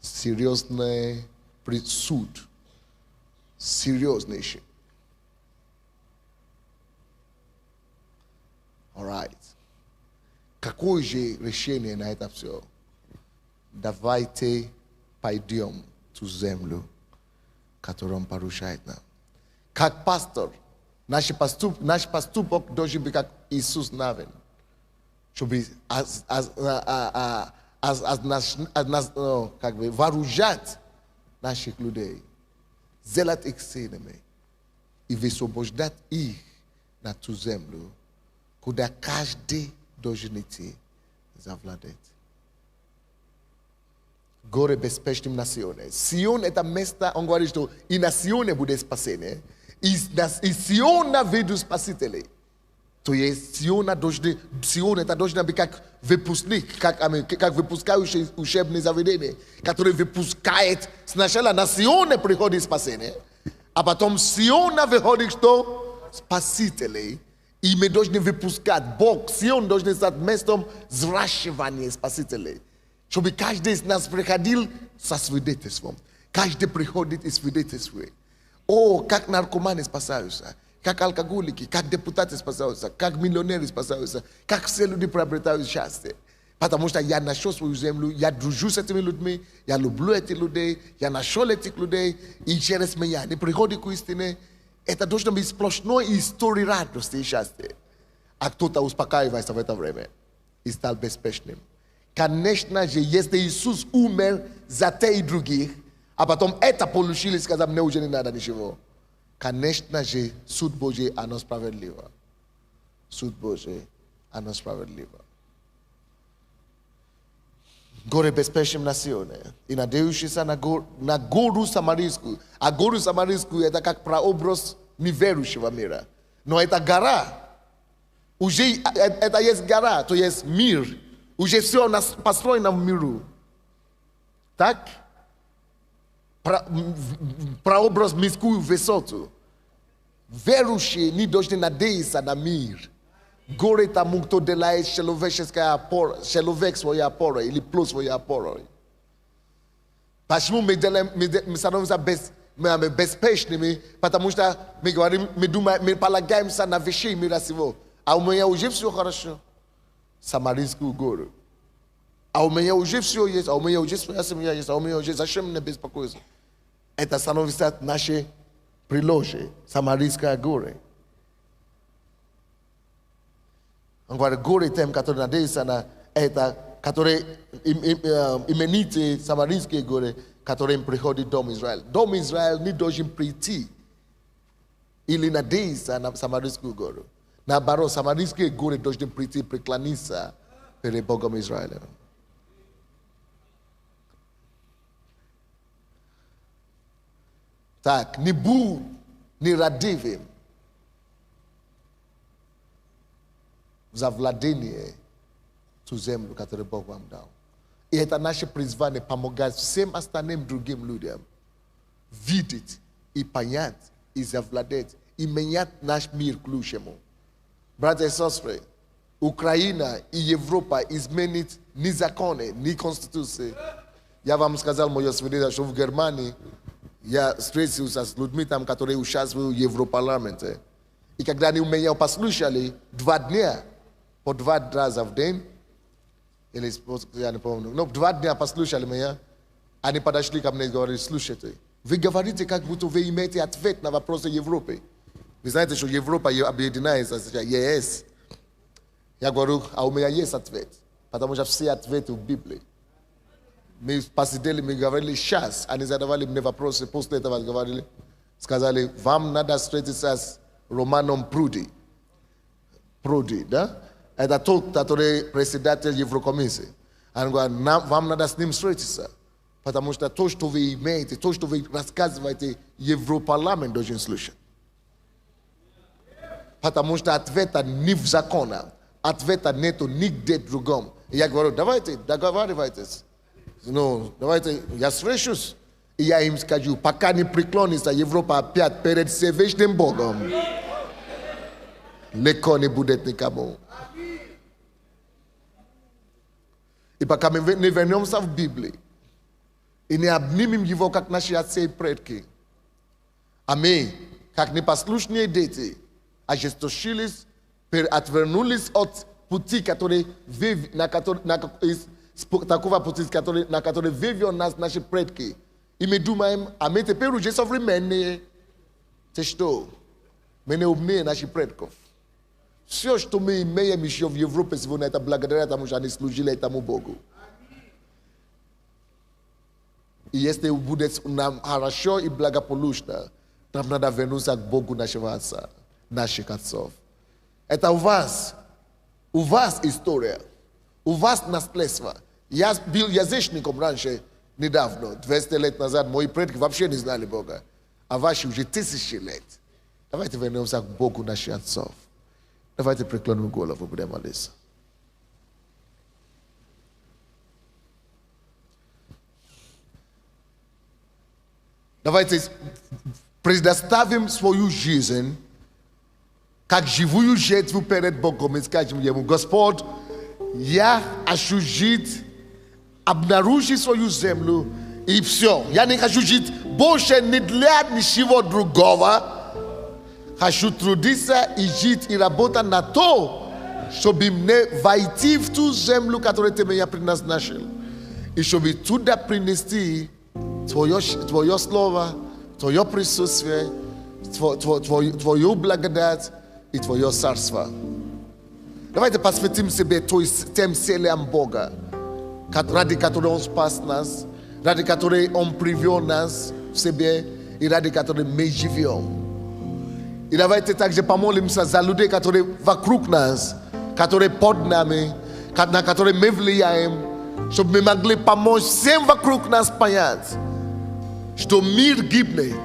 Серьезный суд. Серьезнейший. Alright. Какое же решение на это все? Давайте пойдем в ту землю, которую Он поручает нам. Как пастор, наш поступок должен быть как Иисус Навин, чтобы вооружать наших людей, сделать их сильными и высвобождать их на ту землю, куда каждый должен идти завладеть. Горе безпечным национе. Сион это место, он говорит, что и национе будет спасение, и Сиона ведут спасителей. То есть Сион это должно быть как выпускник, как выпускающий учебное заведение, который выпускает сначала на Сионе приходит спасение, а потом Сиона выходит что? Спасителей. И мы должны выпускать. Бог, Сион должен стать местом взращивания спасителей. Чтобы каждый из нас приходил со свидетельством. Каждый приходит и свидетельствует. О, как наркоманы спасаются, как алкоголики, как депутаты спасаются, как миллионеры спасаются, как все люди приобретают счастье. Потому что я нашел свою землю, я дружу с этими людьми, я люблю этих людей, я нашел этих людей, и через меня они приходят к истине. Это должно быть сплошной историей радости и счастья. А кто-то успокаивается в это время и стал беспечным. Конечно же, если Иисус умер за те и других, а потом это получили и сказали, мне уже не надо ничего. Конечно же, суд Божий, оно справедливо. Суд Божий, оно справедливо. Горе безпечным национе. И надеющийся на гору Самарийскую. А гору Самарийскую это как прообраз неверующего мира. Но это гора. Уже это есть гора, то есть мир. Уже все у нас построено в миру. Так? Прообраз мирскую высоту. Верующие не должны надеяться на мир. Горе тому, кто делает человек своя опора или плюс своя опора. Почему мы становимся беспечными? Потому что мы говорим, мы полагаемся на вещи мира сего. А у меня уже все хорошо. Самарийскую гору. А у меня уже все есть, а у меня уже своя семья есть, а у меня уже зачем мне беспокоиться? Это становится нашей приложей, Самарийская гора. Он говорит, горе тем, которые надеются на это, которые именитые Самарийские горы, которым приходит Дом Израиль. Дом Израиль не должен прийти или надеяться на Самарийскую гору. Наоборот, Самарийские горы должны прийти преклониться перед Богом Израиля. Так, не будь нерадивым за владение ту землю, которую Бог вам дал. И это наше призвание помогать всем остальным другим людям видеть и понять, и завладеть, и менять наш мир к лучшему. Братья и сестры, Ukraina i Европа изменить ни законы, ни конституции. Я вам сказал мое свидетельство, что в Германии я встретился с людьми там, которые участвуют в Европарламенте. И когда они меня послушали 2 дня, по 2 раза в день, или я не помню, но 2 дня послушали меня, они подошли ко мне и говорили: слушайте, вы говорите, как будто вы имеете ответ на вопросы Европы. Вы знаете, что Европа объединяется сейчас, ЕС. Я говорю, а у меня есть ответ, потому что все ответы в Библии. Мы посидели, мы говорили сейчас, они задавали мне вопросы, после этого говорили, сказали, вам надо встретиться с Романом Пруди. Пруди, да? Это тот, который председатель Еврокомиссии. Они говорят, вам надо с ним встретиться, потому что то, что вы имеете, то, что вы рассказываете, Европарламент должен слушать. Потому что ответа не в законах, ответа нету нигде другом. И я говорю, давайте, договаривайтесь. Ну, давайте, я встречусь, и я им скажу, пока не преклонится Европа опять перед Всевышним Богом, легко не будет никому. И пока мы не вернемся в Библию, и не обнимем его, как наши отцы и предки, а мы, как непослушные дети, ожесточились, отвернулись от пути, такого пути, на который вывел нас наши предки. И мы думаем, а мы теперь уже современные. Ты что? Мы не умнее наших предков. Все, что мы имеем еще в Европе сегодня, это благодаря тому, что они служили этому Богу. И если будет нам хорошо и благополучно, нам надо вернуться к Богу нашего Отца, наших отцов. Это у вас история, у вас наследство. Я был язычником раньше, недавно, 200 лет назад, мои предки вообще не знали Бога, а ваши уже 1000 лет. Давайте вернемся к Богу наших отцов. Давайте преклоним голову, будем молиться. Давайте предоставим свою жизнь как живую жертву перед Богом и скажем ему, Господь, я хочу жить, обнаружить свою землю и все. Я не хочу жить больше ни для ничего другого. Хочу трудиться и жить и работать на то, чтобы мне войти в ту землю, которую ты меня предназначил. И чтобы туда принести Твое слово, Твое присутствие, Твою благодать и Твое царство. Давайте посвятим себе тем целям Бога, ради которой Он спас нас, ради которой Он привел нас в себе и ради которой мы живем. И давайте также помолимся за людей, которые вокруг нас, которые под нами, на которые мы влияем, чтобы мы могли помочь всем вокруг нас понять, что мир гибнет.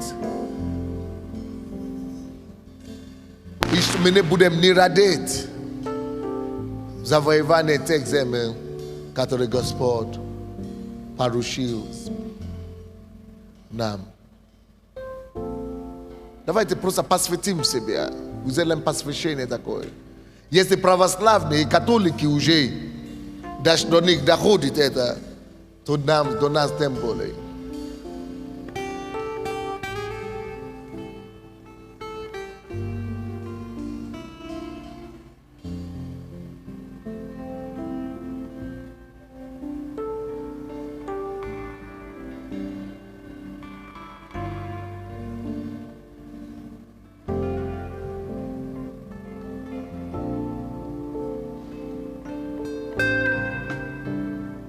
И что мы не будем не радеть завоевание тех земель, которые Господь поручил нам. Давайте просто посвятим себя. Сделаем посвящение такое. Если православные и католики уже до них доходит это, то до нас тем более.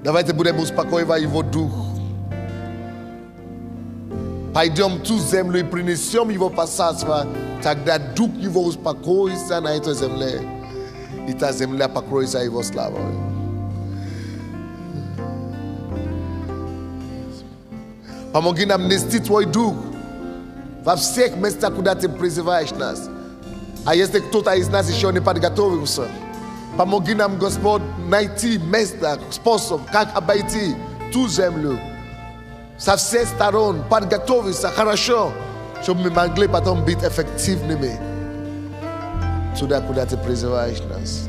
Давайте будем успокаивать его дух. Пойдем в ту землю и принесем его посадство, тогда дух его успокоится на этой земле, и та земля покроется его славой. Помоги нам нести твой дух во всех местах, куда ты призываешь нас. А если кто-то из нас еще не подготовился, помоги нам, Господь, найти место, способ, как обойти ту землю со всех сторон, подготовиться хорошо, чтобы мы могли потом быть эффективными туда, куда ты призываешь нас.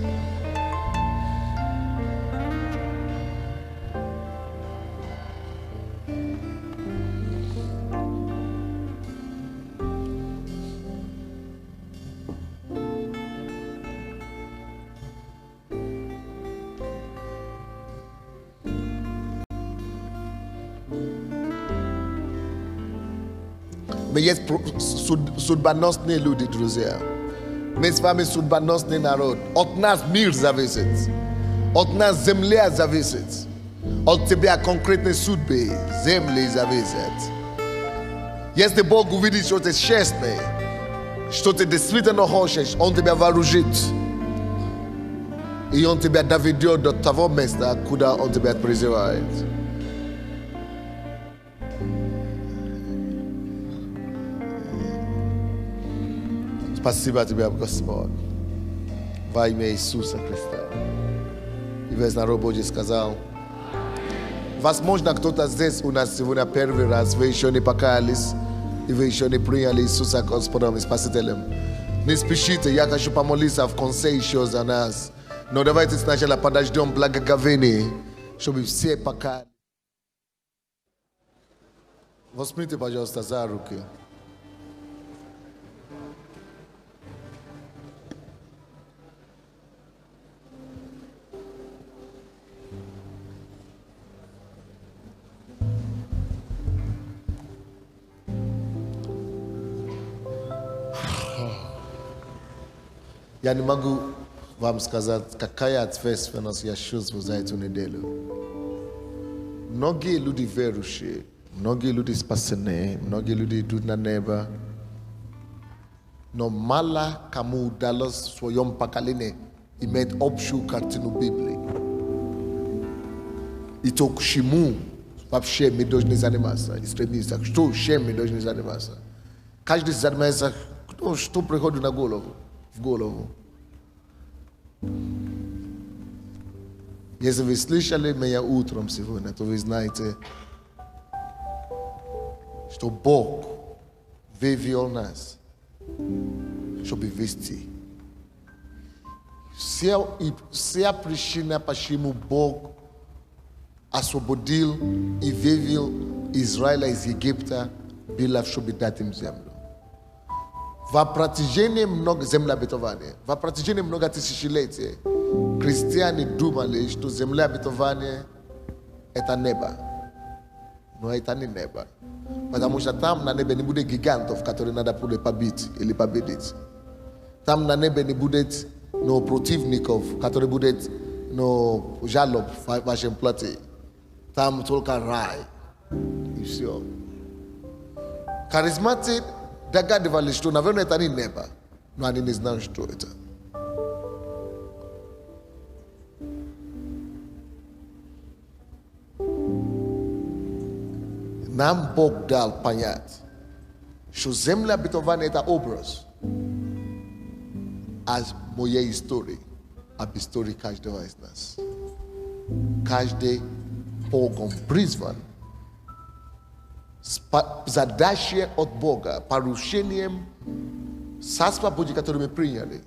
My jest sudbanosny ludy, друзья. My z wami sudbanosny naród. Od nas мир зависит. От нас земля зависит. От тебя конкретной судьбы земли зависит. Если Бог увидит, что ты честный, что ты действительно хочешь, Он тебя вооружит. И Он тебя доведет до того места, куда Он тебя призывает. Спасибо тебе, Господь, во имя Иисуса Христа. И весь народ Божий сказал, возможно, кто-то здесь у нас сегодня первый раз, вы еще не покаялись, и вы еще не приняли Иисуса Господом и Спасителем. Не спешите, я хочу помолиться в конце еще за нас. Но давайте сначала подождем благоговения, чтобы все покаялись. Возьмите, пожалуйста, за руки. Я не могу вам сказать, какая ответственность я чувствую за эту неделю. Многие люди верующие, многие люди спасены, многие люди идут на небо. Но мало кому удалось в своем поколении иметь общую картину Библии. И то, к чему вообще мы должны заниматься, и стремиться, чем мы должны заниматься. Каждый занимается, что приходит на голову. В голову. Если вы слышали меня утром сегодня, то вы знаете, что Бог вывел нас, чтобы вести. Вся причина, почему Бог освободил и вывел Израиля из Египта, была, чтобы дать им землю. В протяжении много земля обетования, в протяжении много тысячелетий христиане думали, что земля обетования это небо. Но это не небо. Потому что там на небе не будет гигантов, которые надо будет побить или победить. Там на небе не будет противников, которые будут жалоб в вашем плоти. Там только рай. И все. Харизматик догадывались, что, наверное, это не небо, но они не знают, что это. Нам Бог дал понять, что земля обетования это образ от моей истории, об истории каждого из нас. Каждый Богом призван. Задача от Бога, порушением Царства Божьего, которое мы приняли,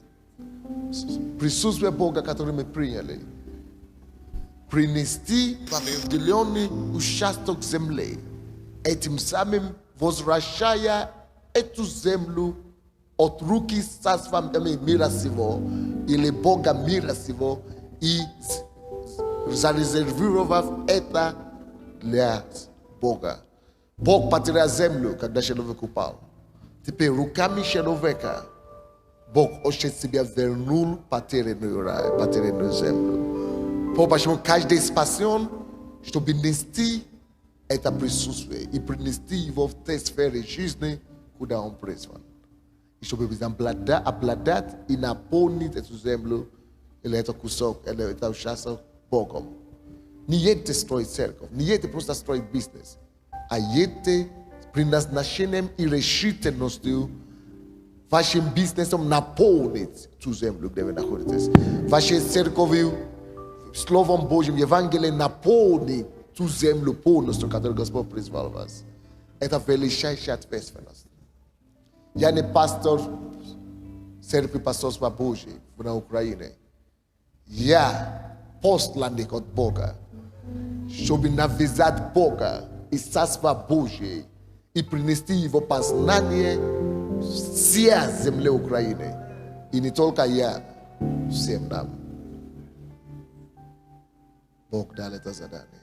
присутствие Бога, которое мы приняли, принести в определенный участок земли, этим самым возвращая эту землю от руки Царства мира сего или Бога мира сего и зарезервировав это для Бога. Бог потерял землю, когда человек упал. Теперь руками человека Бог очень себя вернул потерянную рай, потерянную землю. Почему каждый спасен, чтобы нести это присутствие и принести его в те сферы жизни, куда он призван. И чтобы обладать и наполнить эту землю, или это кусок, или это участок Богом. Не едете строить церковь, не едете просто строить бизнес. А едете предназначением и решительностью вашим бизнесом наполнить ту землю, где вы находитесь. Вашей церковью, Словом Божьим, Евангелием наполнить ту землю полностью, которую Господь призвал вас. Это величайшая ответственность. Я не пастор церкви пасторства Божьей на Украине. Я посланник от Бога, чтобы навязать Бога и Царство Божье и принести его познание всей земле Украины. И не только я, всем нам. Бог дал это задание.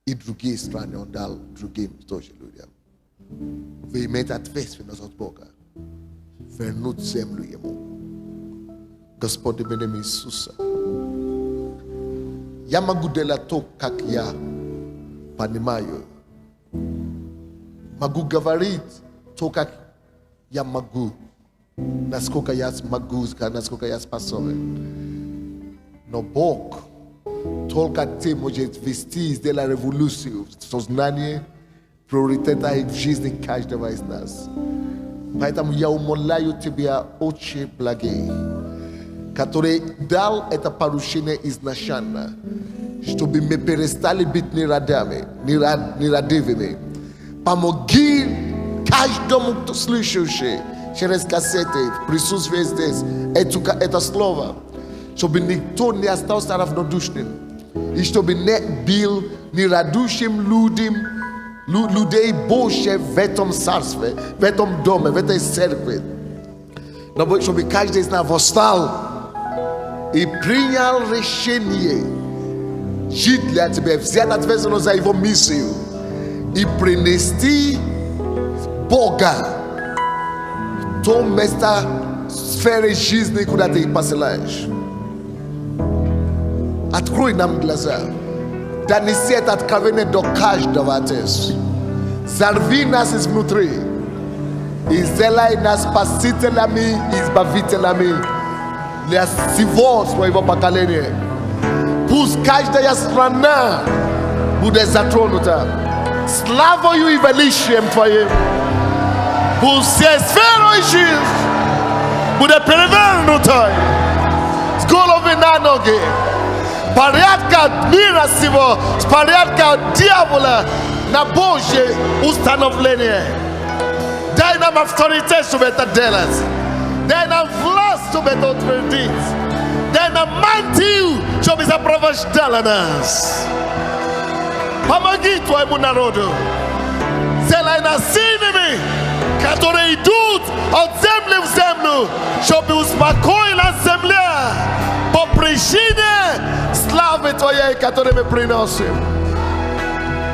И другие страны Он дал другим тоже людям. Wyjmę atwesty nas od Boga. Вернуть землю Ему. Господь, именем Иисуса. Я могу делать то, как я понимаю. Могу говорить то, как я могу. Насколько я могу, насколько я способен. Но Бог только ты можешь вести сделать революцию в сознании, приоритета в жизни каждого из нас. Поэтому я умоляю тебя, Отче благий, который дал это поручение изначально, чтобы мы перестали быть нерадивыми. Помоги каждому, кто слышащий через кассеты, в присутствии здесь, это слово, чтобы никто не остался равнодушным, и чтобы не был нерадушим людей Божьих в этом царстве, в этом доме, в этой церкви. Но чтобы каждый из нас восстал и принял решение жить для тебя, взять ответственность за его миссию и принести Бога в то место, сферы жизни, куда ты их посылаешь. Открой нам глаза. Донеси это откровение до каждого, Отец. Зарви нас изнутри и сделай нас спасителями и избавителями для всего своего поколения. Пусть каждая страна будет затронута славою и величием Твоим. Пусть все сферы жизни будет перевернутой с головы на ноги. Порядка мира сего, с порядка дьявола на Божье установление. Дай нам авторитет, чтобы это делать. Дай нам власть, чтобы это утвердить. Дай нам мантию, чтобы сопровождала нас. Помоги Твоему народу. Сделай нас сильными, которые идут от земли в землю, чтобы успокоила земля по причине славы Твоей, которую мы приносим.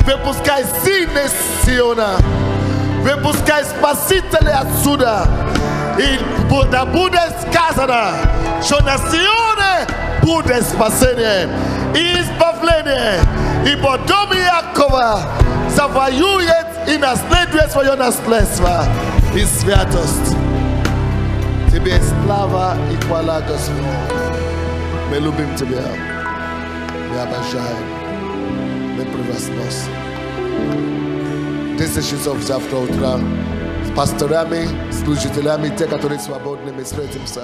Выпускай сильные с Сиона, выпускай спасителей отсюда, и да будет сказано, что на Сионе будет спасение и избавление, ибо дом Якова завоюет и наследует свое наследство и святость. Тебе слава и хвала, Господь. Мы любим Тебя, мы обожаем, мы превозносим. 10 часов завтра утра с пасторами, служителями, те, которые свободны, мы встретимся.